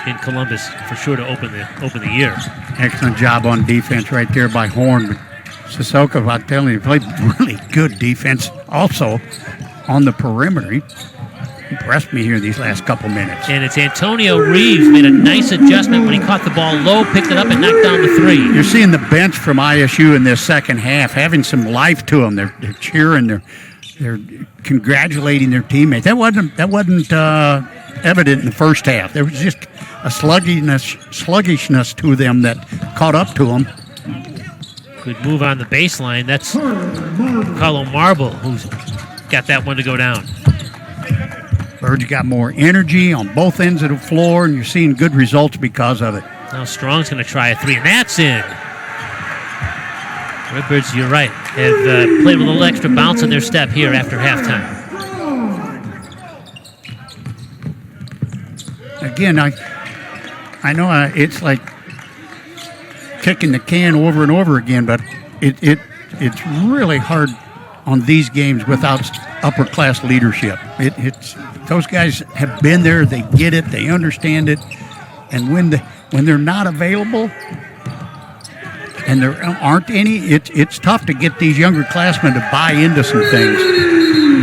in Columbus for sure to open the year. Excellent job on defense right there by Horn. But Sissoko, I'm telling you, played really good defense also on the perimeter. He impressed me here these last couple minutes. And it's Antonio Reeves made a nice adjustment when he caught the ball low, picked it up, and knocked down the 3. You're seeing the bench from ISU in this second half having some life to them. They're cheering. They're congratulating their teammates. That wasn't evident in the first half. There was just a sluggishness to them that caught up to them. Good move on the baseline. That's Carlo Marble who's got that one to go down. Birds got more energy on both ends of the floor, and you're seeing good results because of it. Now Strong's going to try a 3, and that's in. Redbirds, you're right, have played with a little extra bounce on their step here after halftime. Again, I know it's like kicking the can over and over again, but it's really hard on these games without upper class leadership. It's those guys have been there, they get it, they understand it, and when they're not available and there aren't any, it's tough to get these younger classmen to buy into some things.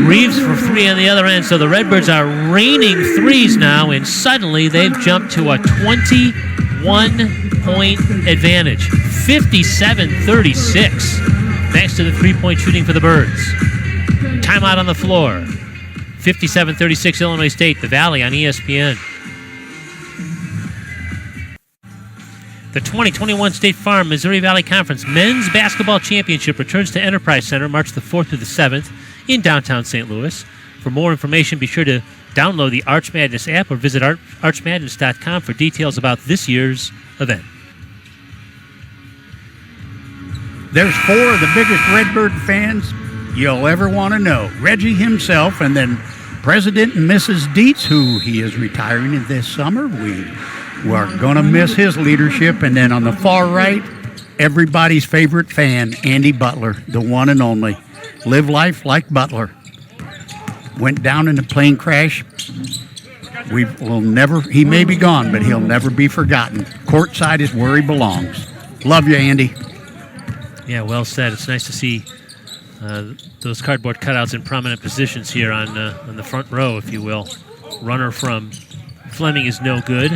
Reeves for 3 on the other end, so the Redbirds are raining threes now, and suddenly they've jumped to a 21-point advantage, 57-36, thanks to the 3-point shooting for the Birds. Timeout on the floor. 57-36 Illinois State, the Valley on ESPN. The 2021 State Farm Missouri Valley Conference Men's Basketball Championship returns to Enterprise Center March the 4th through the 7th in downtown St. Louis. For more information, be sure to download the Arch Madness app or visit archmadness.com for details about this year's event. There's 4 of the biggest Redbird fans you'll ever want to know. Reggie himself, and then President and Mrs. Dietz, who he is retiring this summer. We are going to miss his leadership. And then on the far right, everybody's favorite fan, Andy Butler, the one and only. Live life like Butler. Went down in a plane crash. He may be gone, but he'll never be forgotten. Courtside is where he belongs. Love you, Andy. Yeah, well said. It's nice to see those cardboard cutouts in prominent positions here on the front row, if you will. Runner from Fleming is no good.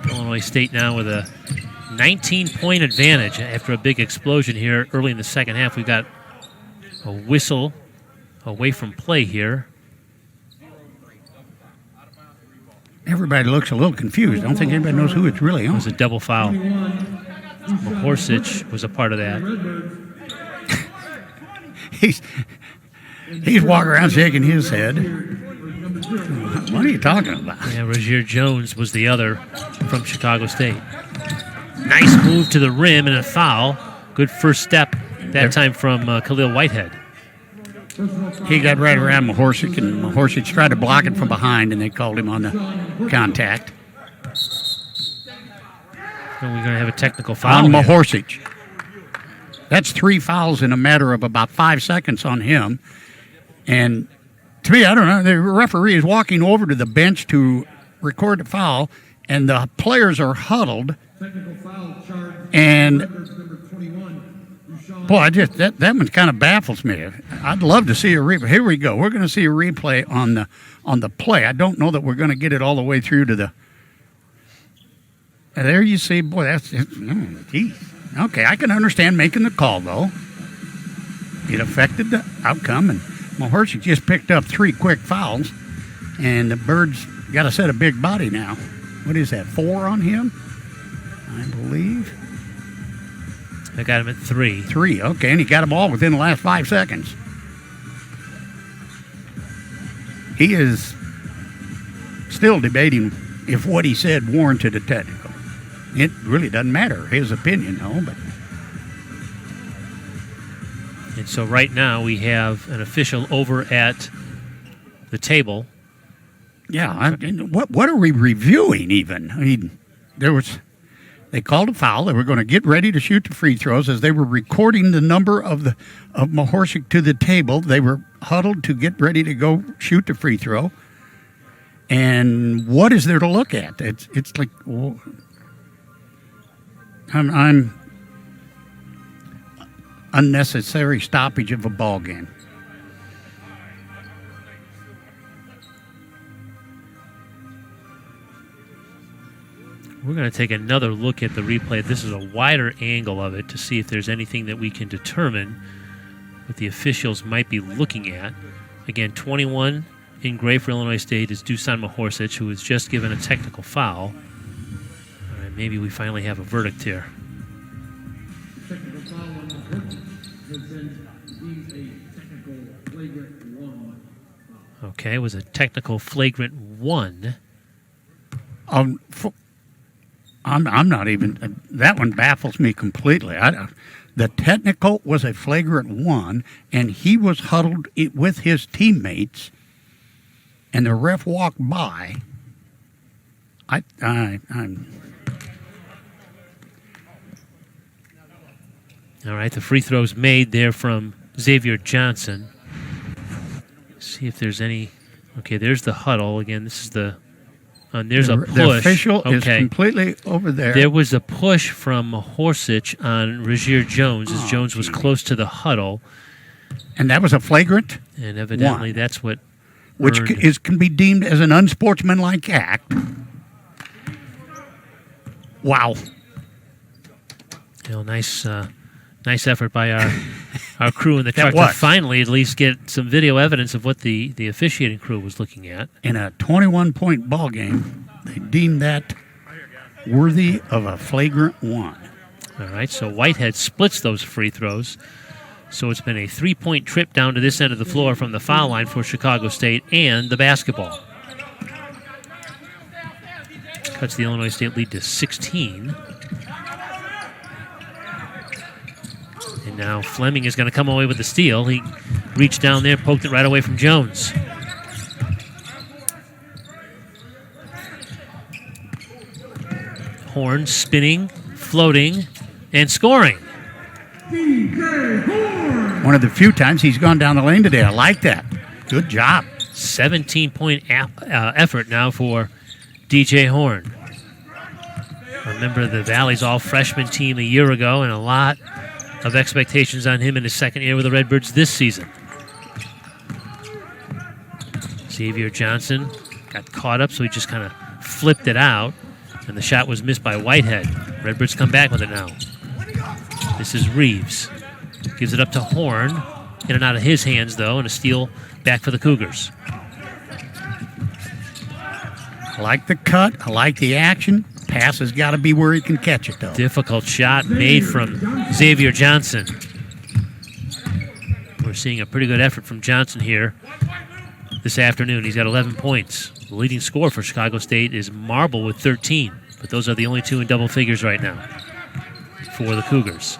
Illinois State now with a 19-point advantage after a big explosion here early in the second half. We've got a whistle away from play here. Everybody looks a little confused. I don't think anybody knows who it's really It on. was a double foul. Mahorsich was a part of that. He's walking around shaking his head. What are you talking about? Yeah, Rozier Jones was the other from Chicago State. Nice move to the rim and a foul. Good first step that time from Khalil Whitehead. He got right around Mahorsich, and Mahorsich tried to block it from behind, and they called him on the contact. And we're going to have a technical foul On here. Mahorsich. That's 3 fouls in a matter of about 5 seconds on him. And to me, I don't know, the referee is walking over to the bench to record the foul, and the players are huddled. And boy, that one kind of baffles me. I'd love to see a replay. Here we go. We're going to see a replay on the play. I don't know that we're going to get it all the way through to the. And there you see, boy, geez. Okay, I can understand making the call though. It affected the outcome, and Mahorsich just picked up 3 quick fouls, and the Birds got a set of big body now. What is that? 4 on him, I believe. I got him at 3. 3, okay, and he got them all within the last 5 seconds. He is still debating if what he said warranted a technical. It really doesn't matter, his opinion, though. But And so right now we have an official over at the table. yeah, what are we reviewing even? I mean, they called a foul. They were going to get ready to shoot the free throws as they were recording the number of Mahorsich to the table. They were huddled to get ready to go shoot the free throw. And what is there to look at? It's like, well, I'm unnecessary stoppage of a ball game. We're going to take another look at the replay. This is a wider angle of it to see if there's anything that we can determine what the officials might be looking at. Again, 21 in gray for Illinois State is Dusan Mahorsich, who was just given a technical foul. All right, maybe we finally have a verdict here. Technical foul on Mahorsich has been deemed a technical flagrant 1 foul. Okay, it was a technical flagrant 1. I'm not even. That one baffles me completely. The technical was a flagrant 1, and he was huddled with his teammates, and the ref walked by. I'm. All right, the free throws made there from Xavier Johnson. See if there's any. Okay, there's the huddle. Again, this is the. There's a push. The official is completely over there. There was a push from Mahorsich on Rozier Jones as Jones was close to the huddle. And that was a flagrant? And evidently that's what which can be deemed as an unsportsmanlike act. Wow. You know, nice effort by our crew in the truck to finally at least get some video evidence of what the officiating crew was looking at. In a 21-point ball game, they deemed that worthy of a flagrant 1. All right, so Whitehead splits those free throws. So it's been a 3-point trip down to this end of the floor from the foul line for Chicago State and the basketball. Cuts the Illinois State lead to 16. And now Fleming is going to come away with the steal. He reached down there, poked it right away from Jones. Horn spinning, floating, and scoring. One of the few times he's gone down the lane today. I like that. Good job. 17-point effort now for DJ Horn. Remember the Valley's all-freshman team a year ago, and a lot of expectations on him in his second year with the Redbirds this season. Xavier Johnson got caught up, so he just kind of flipped it out, and the shot was missed by Whitehead. Redbirds come back with it now. This is Reeves. Gives it up to Horn. In and out of his hands, though, and a steal back for the Cougars. I like the cut. I like the action. Pass has got to be where he can catch it, though. Difficult shot made from Xavier Johnson. We're seeing a pretty good effort from Johnson here this afternoon. He's got 11 points. The leading scorer for Chicago State is Marble with 13, but those are the only two in double figures right now for the Cougars.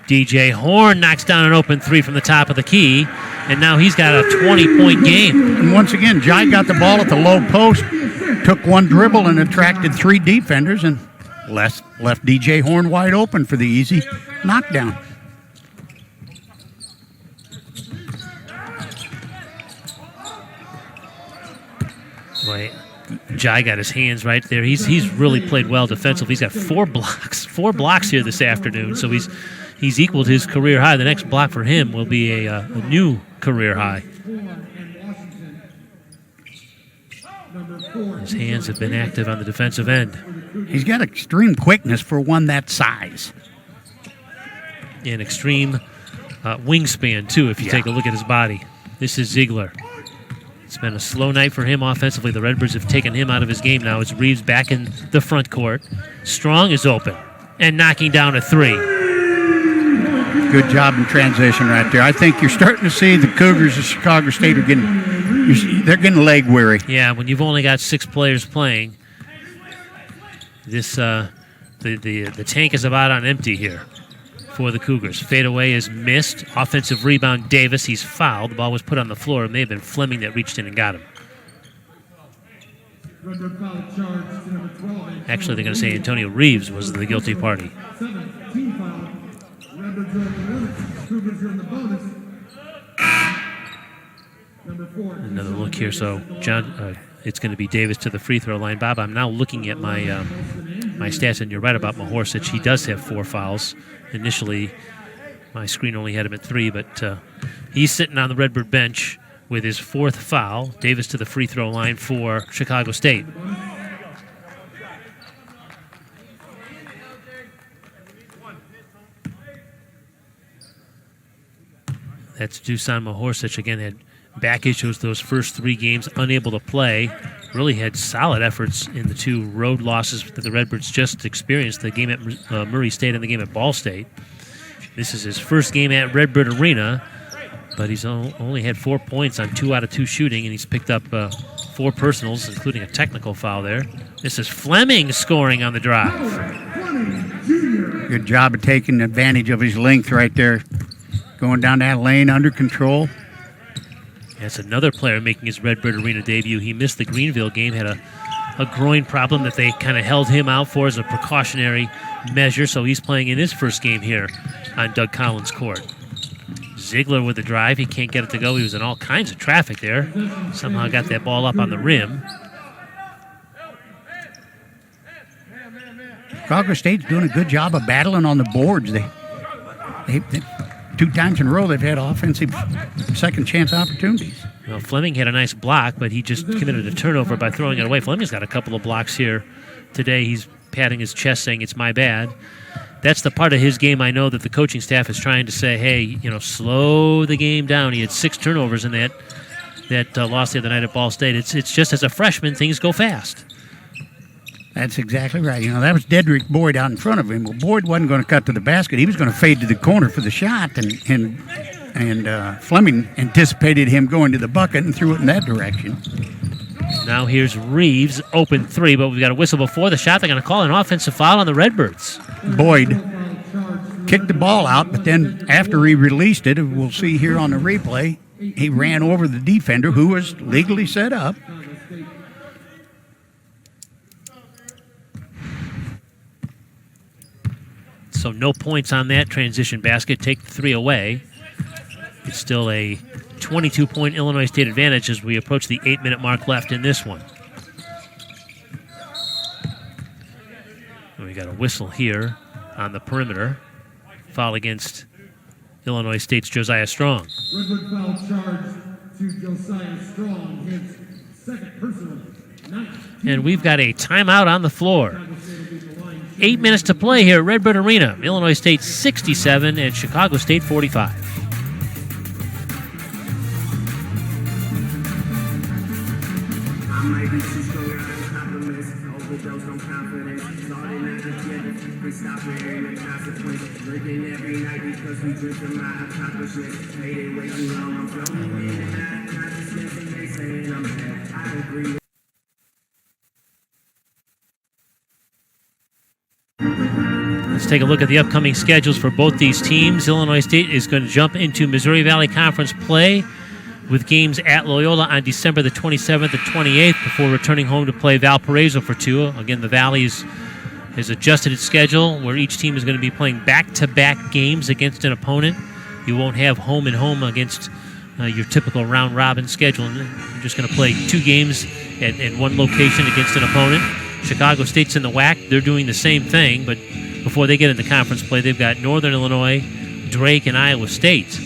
DJ Horn knocks down an open three from the top of the key, and now he's got a 20-point game. And once again, Jai got the ball at the low post, took one dribble and attracted three defenders, and left DJ Horn wide open for the easy knockdown. Boy, Jai got his hands right there. He's really played well defensively. He's got 4 blocks here this afternoon, so he's equaled his career high. The next block for him will be a new career high. His hands have been active on the defensive end. He's got extreme quickness for one that size. And extreme wingspan, too, if you take a look at his body. This is Ziegler. It's been a slow night for him offensively. The Redbirds have taken him out of his game now. It's Reeves back in the front court. Strong is open and knocking down a three. Good job in transition right there. I think you're starting to see the Cougars of Chicago State are getting leg weary. Yeah, when you've only got 6 players playing, this the tank is about on empty here for the Cougars. Fadeaway is missed. Offensive rebound, Davis. He's fouled. The ball was put on the floor. It may have been Fleming that reached in and got him. Actually, they're going to say Antonio Reeves was the guilty party. Another look here. So, John, it's going to be Davis to the free throw line. Bob, I'm now looking at my my stats, and you're right about Mahorsic. He does have 4 fouls. Initially, my screen only had him at 3, but he's sitting on the Redbird bench with his 4th foul. Davis to the free throw line for Chicago State. That's Dusan Mahorsic. Again, had back issues those first 3 games, unable to play. Really had solid efforts in the 2 road losses that the Redbirds just experienced, the game at Murray State and the game at Ball State. This is his first game at Redbird Arena, but he's only had 4 points on 2 out of 2 shooting, and he's picked up 4 personals, including a technical foul there. This is Fleming scoring on the drive. Good job of taking advantage of his length right there. Going down that lane under control. That's another player making his Redbird Arena debut. He missed the Greenville game, had a groin problem that they kind of held him out for as a precautionary measure, so he's playing in his first game here on Doug Collins' court. Ziegler with the drive. He can't get it to go. He was in all kinds of traffic there. Somehow got that ball up on the rim. Chicago State's doing a good job of battling on the boards. They 2 times in a row they've had offensive second chance opportunities. Well, Fleming had a nice block, but he just committed a turnover by throwing it away. Fleming's got a couple of blocks here today. He's patting his chest saying it's my bad. That's the part of his game I know that the coaching staff is trying to say, hey, slow the game down. He had 6 turnovers in that loss the other night at Ball State. It's just as a freshman, things go fast. That's exactly right. That was Dedrick Boyd out in front of him. Well, Boyd wasn't going to cut to the basket. He was going to fade to the corner for the shot, and Fleming anticipated him going to the bucket and threw it in that direction. Now here's Reeves, open 3, but we've got a whistle before the shot. They're going to call an offensive foul on the Redbirds. Boyd kicked the ball out, but then after he released it, we'll see here on the replay, he ran over the defender who was legally set up. So no points on that transition basket. Take the 3 away. It's still a 22-point Illinois State advantage as we approach the 8-minute mark left in this one. We got a whistle here on the perimeter. Foul against Illinois State's Josiah Strong. Redbird foul charge to Josiah Strong, his second personal. And we've got a timeout on the floor. 8 minutes to play here at Redbird Arena. Illinois State 67 and Chicago State 45. Let's take a look at the upcoming schedules for both these teams. Illinois State is going to jump into Missouri Valley Conference play with games at Loyola on December the 27th and 28th before returning home to play Valparaiso for 2. Again, the Valley has adjusted its schedule where each team is going to be playing back-to-back games against an opponent. You won't have home and home against your typical round-robin schedule. You're just going to play 2 games at one location against an opponent. Chicago State's in the WAC. They're doing the same thing, but before they get into conference play, they've got Northern Illinois, Drake, and Iowa State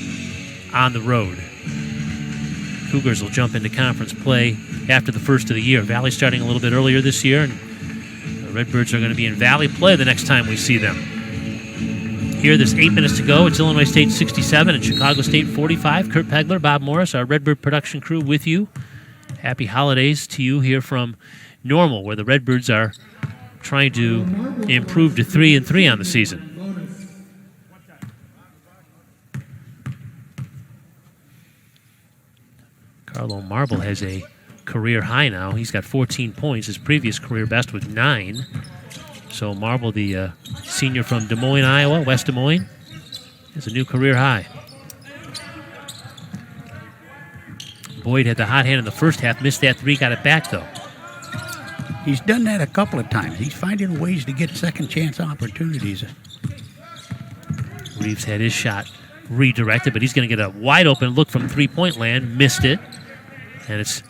on the road. Cougars will jump into conference play after the first of the year. Valley starting a little bit earlier this year, and the Redbirds are going to be in Valley play the next time we see them. Here, there's 8 minutes to go. It's Illinois State 67 and Chicago State 45. Kurt Pegler, Bob Morris, our Redbird production crew with you. Happy holidays to you here from Normal, where the Redbirds are trying to improve to 3-3 on the season. Carlo Marble has a career high now. He's got 14 points. His previous career best was 9. So Marble, the senior from Des Moines, Iowa, West Des Moines, has a new career high. Boyd had the hot hand in the first half, missed that 3, got it back though. He's done that a couple of times. He's finding ways to get second chance opportunities. Reeves had his shot redirected, but he's going to get a wide open look from three-point land, missed it, and it's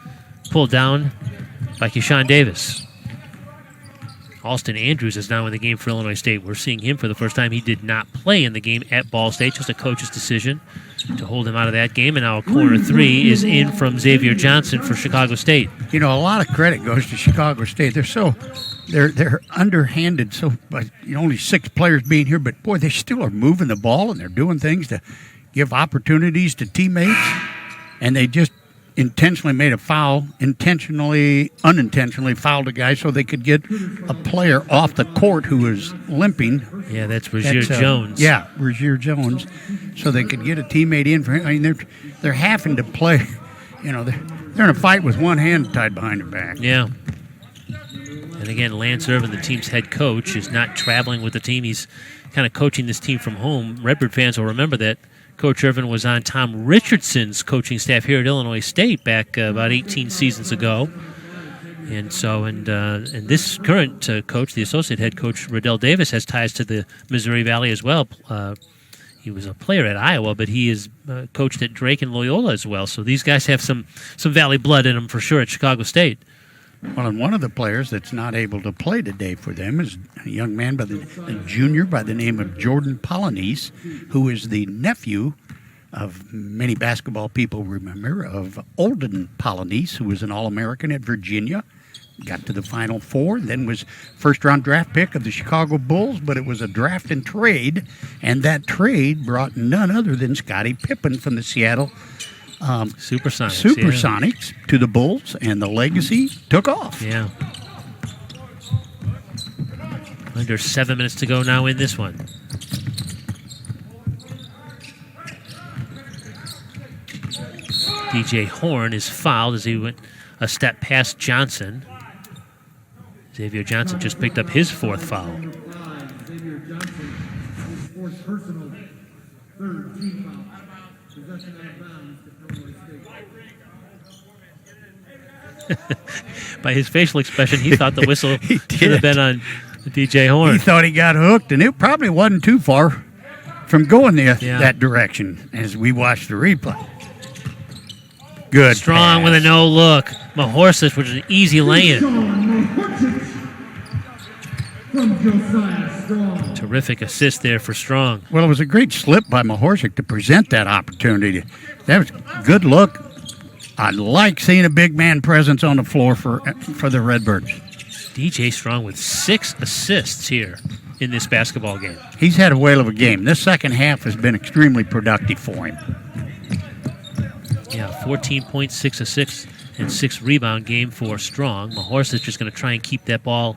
pulled down by Keyshawn Davis. Alston Andrews is now in the game for Illinois State. We're seeing him for the first time. He did not play in the game at Ball State, just a coach's decision to hold him out of that game. And now a corner 3 is in from Xavier Johnson for Chicago State. You know, a lot of credit goes to Chicago State. They're underhanded. So, by only 6 players being here, but boy, they still are moving the ball and they're doing things to give opportunities to teammates. And they just intentionally made a foul, unintentionally fouled a guy so they could get a player off the court who was limping. Yeah, that's Rozier Jones. Yeah, Rozier Jones, so they could get a teammate in for him. I mean, they're having to play. You know, they're in a fight with one hand tied behind their back. Yeah. And again, Lance Irvin, the team's head coach, is not traveling with the team. He's kind of coaching this team from home. Redbird fans will remember that Coach Irvin was on Tom Richardson's coaching staff here at Illinois State back about 18 seasons ago. And so, and this current coach, the associate head coach, Riddell Davis, has ties to the Missouri Valley as well. He was a player at Iowa, but he is coached at Drake and Loyola as well. So these guys have some Valley blood in them for sure at Chicago State. Well, and one of the players that's not able to play today for them is a young man a junior by the name of Jordan Polanese, who is the nephew of many basketball people remember of Olden Polanese, who was an All-American at Virginia, got to the Final Four, then was first-round draft pick of the Chicago Bulls, but it was a draft and trade, and that trade brought none other than Scottie Pippen from the Seattle Supersonics to the Bulls, and the legacy took off. Yeah. Under 7 minutes to go now in this one. DJ Horn is fouled as he went a step past Johnson. Xavier Johnson just picked up his 4th foul. Xavier Johnson, his 4th personal, 3rd team foul. Possession out of bounds to Illinois State. By his facial expression, he thought the whistle should have been on DJ Horn. He thought he got hooked, and it probably wasn't too far from going that direction as we watched the replay. Good Strong pass. with a no-look. Mahorsic, which is an easy lay-in. from Josiah Strong. Terrific assist there for Strong. Well, it was a great slip by Mahorsic to present that opportunity. That was a good look. I like seeing a big man presence on the floor for the Redbirds. DJ Strong with 6 assists here in this basketball game. He's had a whale of a game. This second half has been extremely productive for him. Yeah, 14.6 assists and 6 rebound game for Strong. Mahorsic is going to try and keep that ball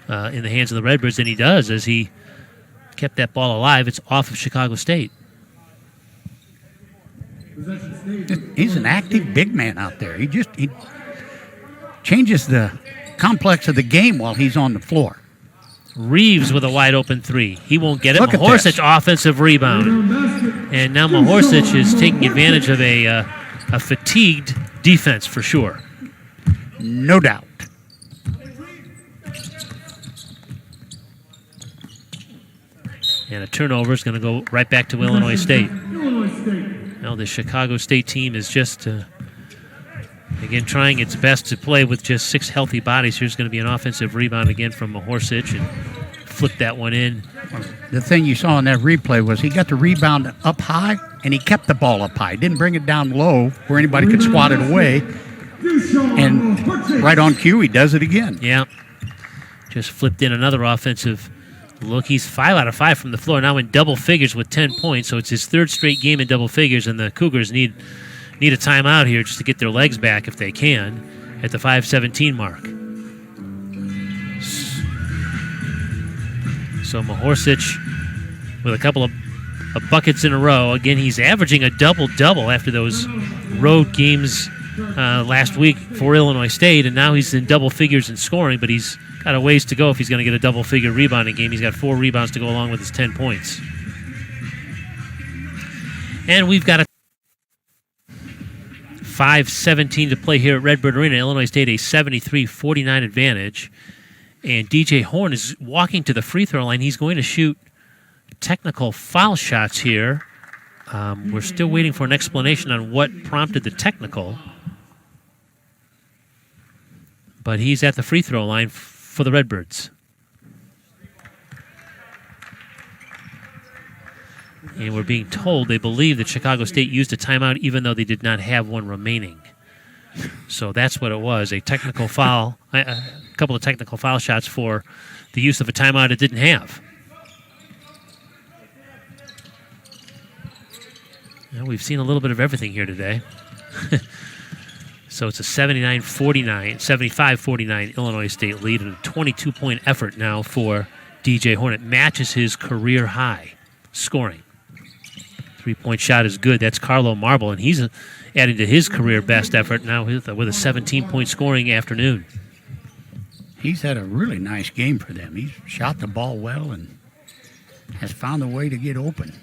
in the hands of the Redbirds, and he does as he kept that ball alive. It's off of Chicago State. He's an active big man out there. He changes the complex of the game while he's on the floor. Reeves with a wide open 3. He won't get it. Look at Mahorsic this. offensive rebound. And now Mahorsic is taking advantage of a fatigued defense for sure. No doubt. And a turnover is going to go right back to Illinois State. Illinois State. Now the Chicago State team is just, again, trying its best to play with just 6 healthy bodies. Here's going to be an offensive rebound again from Mahorsic and flip that one in. The thing you saw in that replay was he got the rebound up high, and he kept the ball up high. Didn't bring it down low where anybody could swat it away. And right on cue, he does it again. Yeah. Just flipped in another offensive look. He's 5 out of 5 from the floor, now in double figures with 10 points. So it's his 3rd straight game in double figures, and the Cougars need a timeout here just to get their legs back if they can at the 5:17 mark. So Mahorsic with a couple of buckets in a row. Again, he's averaging a double-double after those road games last week for Illinois State, and now he's in double figures in scoring, but he's got a ways to go if he's going to get a double-figure rebounding game. He's got 4 rebounds to go along with his 10 points. And we've got a 5:17 to play here at Redbird Arena. Illinois State a 73-49 advantage. And DJ Horn is walking to the free throw line. He's going to shoot technical foul shots here. We're still waiting for an explanation on what prompted the technical. But he's at the free throw line for the Redbirds. And we're being told they believe that Chicago State used a timeout even though they did not have one remaining. So that's what it was, a technical foul, a couple of technical foul shots for the use of a timeout it didn't have. Well, we've seen a little bit of everything here today. So it's a 75-49 Illinois State lead and a 22-point effort now for DJ Horn. It matches his career high scoring. 3-point shot is good. That's Carlo Marble, and he's adding to his career best effort now with a 17-point scoring afternoon. He's had a really nice game for them. He's shot the ball well and has found a way to get open.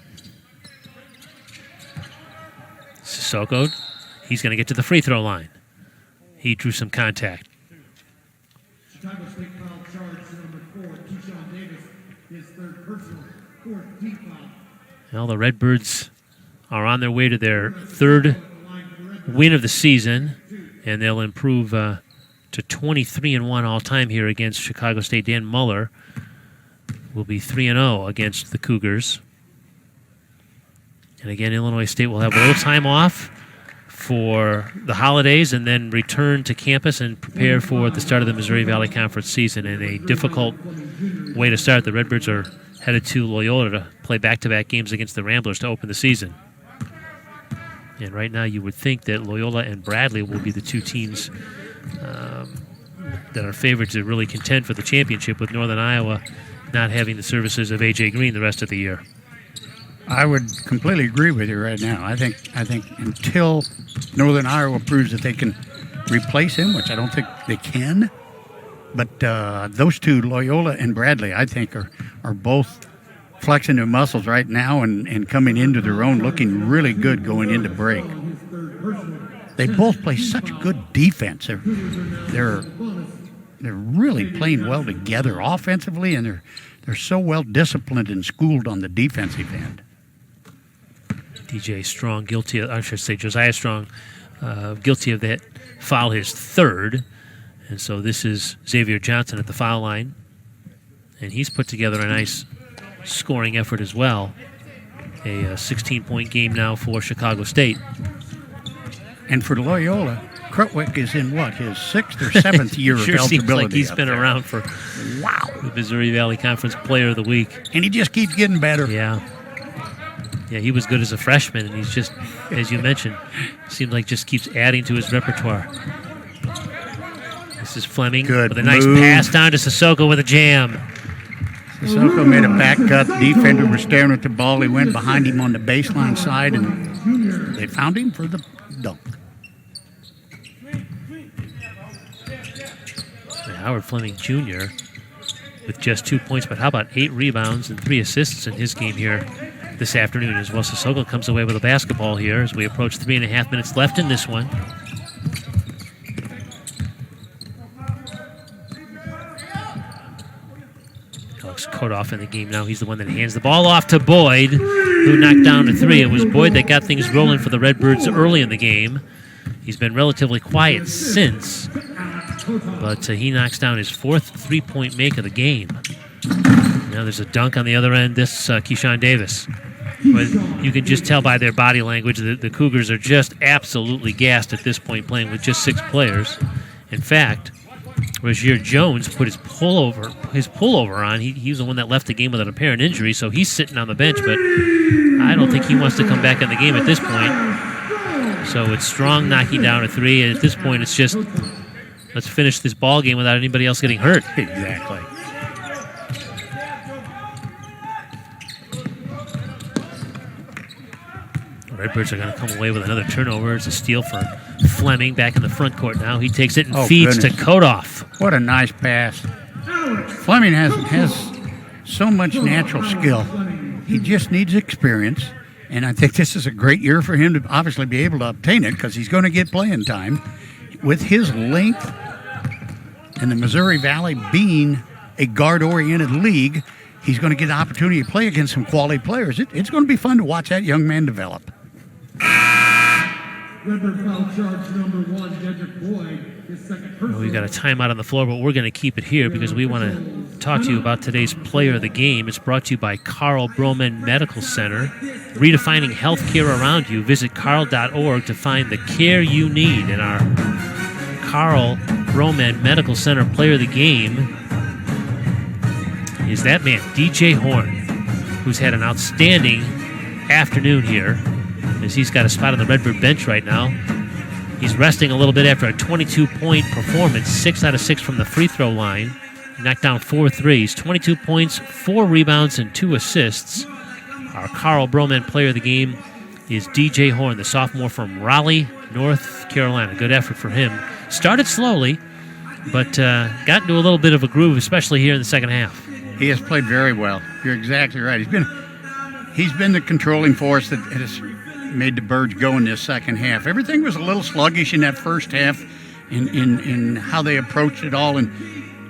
Sissoko, he's going to get to the free throw line. He drew some contact. Chicago State foul charge number 4, Keyshawn Davis, his 3rd personal, 4th team foul. Well, the Redbirds are on their way to their 3rd win of the season, and they'll improve to 23-1 all-time here against Chicago State. Dan Muller will be 3-0 against the Cougars. And again, Illinois State will have a little time off for the holidays and then return to campus and prepare for the start of the Missouri Valley Conference season. In a difficult way to start, the Redbirds are headed to Loyola to play back-to-back games against the Ramblers to open the season. And right now you would think that Loyola and Bradley will be the 2 teams that are favored to really contend for the championship, with Northern Iowa not having the services of A.J. Green the rest of the year. I would completely agree with you right now. I think until Northern Iowa proves that they can replace him, which I don't think they can, but those 2, Loyola and Bradley, I think are both flexing their muscles right now and coming into their own, looking really good going into break. They both play such good defense. They're really playing well together offensively, and they're so well disciplined and schooled on the defensive end. DJ Strong guilty of, I should say Josiah Strong, guilty of that foul, his 3rd. And so this is Xavier Johnson at the foul line. And he's put together a nice scoring effort as well. A 16-point game now for Chicago State. And for Loyola, Krutwick is in what, his 6th or 7th year Sure of eligibility. seems like he's been there. around for the Missouri Valley Conference Player of the Week. And he just keeps getting better. Yeah. Yeah, he was good as a freshman, and he's just, as you mentioned, seems like just keeps adding to his repertoire. This is Fleming Good with a nice move. pass down to Sissoko with a jam. Sissoko made a back cut. Defender was staring at the ball. He went behind him on the baseline side, and they found him for the dunk. Howard Fleming Jr. with just 2 points, but how about 8 rebounds and 3 assists in his game here this afternoon as well. Sissoko comes away with a basketball here as we approach 3.5 minutes left in this one. Alex Kodoff in the game now. He's the one that hands the ball off to Boyd, who knocked down a 3. It was Boyd that got things rolling for the Redbirds early in the game. He's been relatively quiet since, but he knocks down his 4th 3-point make of the game. Now there's a dunk on the other end. This Keyshawn Davis. But you can just tell by their body language that the Cougars are just absolutely gassed at this point, playing with just 6 players. In fact, Rozier Jones put his pullover on. He was the one that left the game with an apparent injury, so he's sitting on the bench, but I don't think he wants to come back in the game at this point. So it's Strong knocking down a 3, and at this point it's just, let's finish this ball game without anybody else getting hurt. Exactly. Redbirds are going to come away with another turnover. It's a steal for Fleming back in the front court now. He takes it and Oh, feeds goodness. to Kodoff. What a nice pass. Fleming has so much natural skill. He just needs experience, and I think this is a great year for him to obviously be able to obtain it because he's going to get playing time. With his length and the Missouri Valley being a guard-oriented league, he's going to get the opportunity to play against some quality players. It's going to be fun to watch that young man develop. Redbird foul charge number 1, Dedrick Boyd, his second personal. Well, we've got a timeout on the floor, but we're going to keep it here because we want to talk to you about today's player of the game. It's brought to you by Carl Broman Medical Center. Redefining healthcare around you. Visit carl.org to find the care you need. And our Carl Broman Medical Center player of the game is that man, DJ Horn, who's had an outstanding afternoon here as he's got a spot on the Redbird bench right now. He's resting a little bit after a 22-point performance, 6 out of 6 from the free throw line. He knocked down 4 threes, 22 points, 4 rebounds, and 2 assists. Our Carl Broman player of the game is DJ Horn, the sophomore from Raleigh, North Carolina. Good effort for him. Started slowly, but got into a little bit of a groove, especially here in the second half. He has played very well. You're exactly right. He's been the controlling force that has made the Birds go in this second half. Everything was a little sluggish in that first half in how they approached it all, and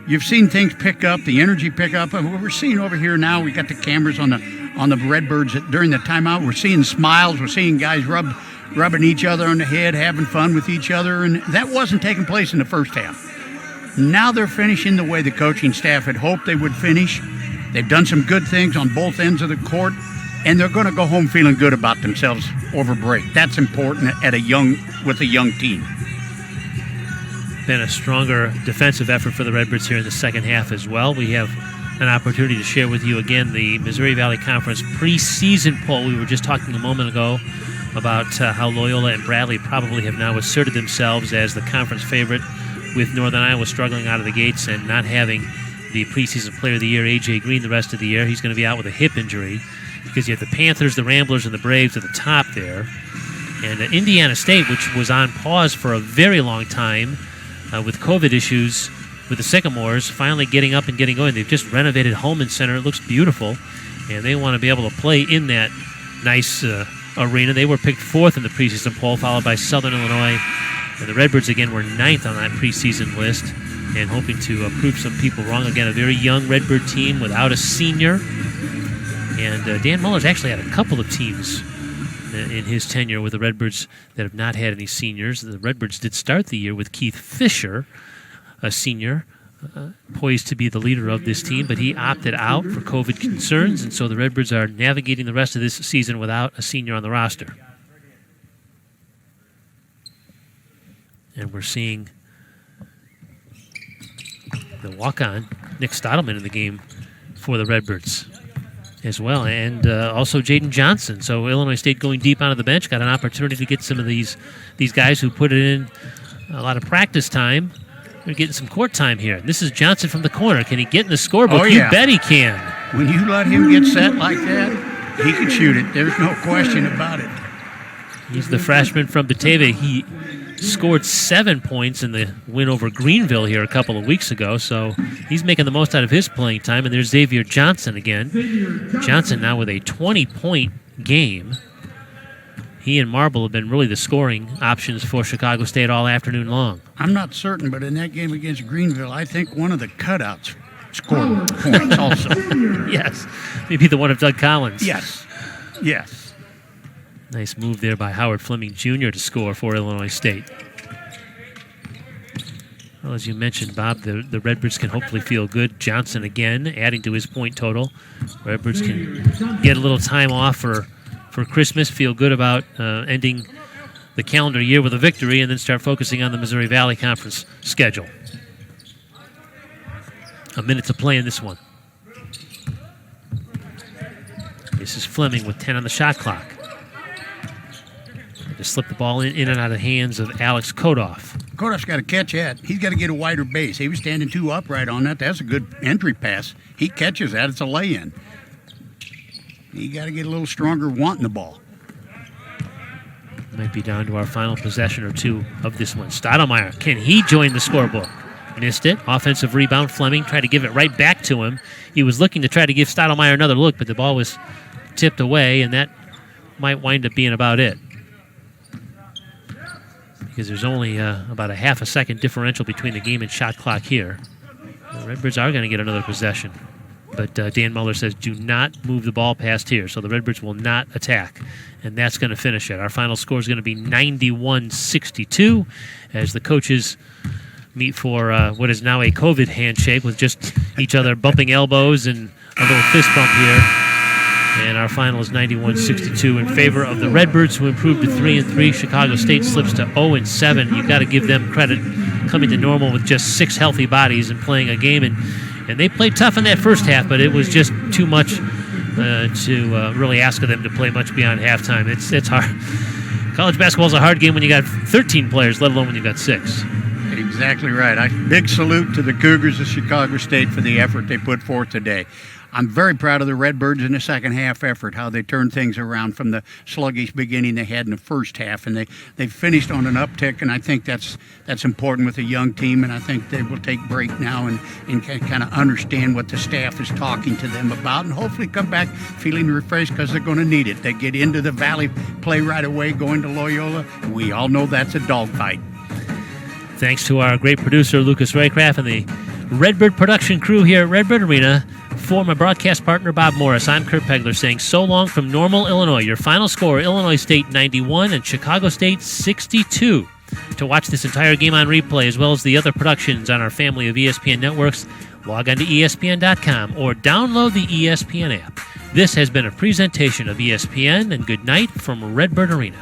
you've seen things pick up, the energy pick up. And what we're seeing over here now, we got the cameras on the Redbirds during the timeout. We're seeing smiles. We're seeing guys rubbing each other on the head, having fun with each other, and that wasn't taking place in the first half. Now they're finishing the way the coaching staff had hoped they would finish. They've done some good things on both ends of the court, and they're going to go home feeling good about themselves over break. That's important with a young team. Been a stronger defensive effort for the Redbirds here in the second half as well. We have an opportunity to share with you again the Missouri Valley Conference preseason poll. We were just talking a moment ago about how Loyola and Bradley probably have now asserted themselves as the conference favorite, with Northern Iowa struggling out of the gates and not having the preseason player of the year, A.J. Green, the rest of the year. He's going to be out with a hip injury because you have the Panthers, the Ramblers, and the Braves at the top there. And Indiana State, which was on pause for a very long time with COVID issues with the Sycamores, finally getting up and getting going. They've just renovated Holman Center. It looks beautiful, and they want to be able to play in that nice arena. They were picked 4th in the preseason poll, followed by Southern Illinois. And the Redbirds, again, were 9th on that preseason list and hoping to prove some people wrong. Again, a very young Redbird team without a senior. And Dan Muller's actually had a couple of teams in his tenure with the Redbirds that have not had any seniors. The Redbirds did start the year with Keith Fisher, a senior, poised to be the leader of this team, but he opted out for COVID concerns, and so the Redbirds are navigating the rest of this season without a senior on the roster. And we're seeing the walk-on, Nick Stottleman, in the game for the Redbirds as well, and also Jaden Johnson. So Illinois State going deep onto the bench, got an opportunity to get some of these guys who put in a lot of practice time. They're getting some court time here. This is Johnson from the corner. Can he get in the scorebook? Oh, yeah. You bet he can. When you let him get set like that, he can shoot it. There's no question about it. He's the freshman from Batavia. He scored 7 points in the win over Greenville here a couple of weeks ago, so he's making the most out of his playing time. And there's Xavier Johnson again. Johnson now with a 20-point game. He and Marble have been really the scoring options for Chicago State all afternoon long. I'm not certain, but in that game against Greenville, I think one of the cutouts scored points also. Yes, maybe the one of Doug Collins. Yes. Nice move there by Howard Fleming Jr. to score for Illinois State. Well, as you mentioned, Bob, the Redbirds can hopefully feel good. Johnson again adding to his point total. Redbirds can get a little time off for Christmas, feel good about ending the calendar year with a victory, and then start focusing on the Missouri Valley Conference schedule. A minute to play in this one. This is Fleming with 10 on the shot clock. Just slip the ball in and out of the hands of Alex Kodoff. Kodoff's got to catch that. He's got to get a wider base. He was standing too upright on that. That's a good entry pass. He catches that. It's a lay-in. You got to get a little stronger wanting the ball. Might be down to our final possession or two of this one. Stottlemyre, can he join the scorebook? Missed it. Offensive rebound. Fleming tried to give it right back to him. He was looking to try to give Stottlemyre another look, but the ball was tipped away, and that might wind up being about it. Because there's only about a half a second differential between the game and shot clock here. The Redbirds are going to get another possession. But Dan Muller says, do not move the ball past here. So the Redbirds will not attack. And that's going to finish it. Our final score is going to be 91-62 as the coaches meet for what is now a COVID handshake with just each other bumping elbows and a little fist bump here. And our final is 91-62 in favor of the Redbirds, who improved to 3-3. Chicago State slips to 0-7. You've got to give them credit coming to Normal with just 6 healthy bodies and playing a game. And they played tough in that first half, but it was just too much to really ask of them to play much beyond halftime. It's hard. College basketball is a hard game when you got 13 players, let alone when you got 6. Exactly right. Big salute to the Cougars of Chicago State for the effort they put forth today. I'm very proud of the Redbirds in the second half effort, how they turned things around from the sluggish beginning they had in the first half, and they finished on an uptick, and I think that's important with a young team, and I think they will take break now and kind of understand what the staff is talking to them about, and hopefully come back feeling refreshed because they're going to need it. They get into the Valley play right away, going to Loyola. We all know that's a dogfight. Thanks to our great producer, Lucas Raycraft, and the Redbird production crew here at Redbird Arena. For my broadcast partner, Bob Morris, I'm Kurt Pegler saying so long from Normal, Illinois. Your final score, Illinois State 91 and Chicago State 62. To watch this entire game on replay, as well as the other productions on our family of ESPN networks, log on to ESPN.com or download the ESPN app. This has been a presentation of ESPN, and good night from Redbird Arena.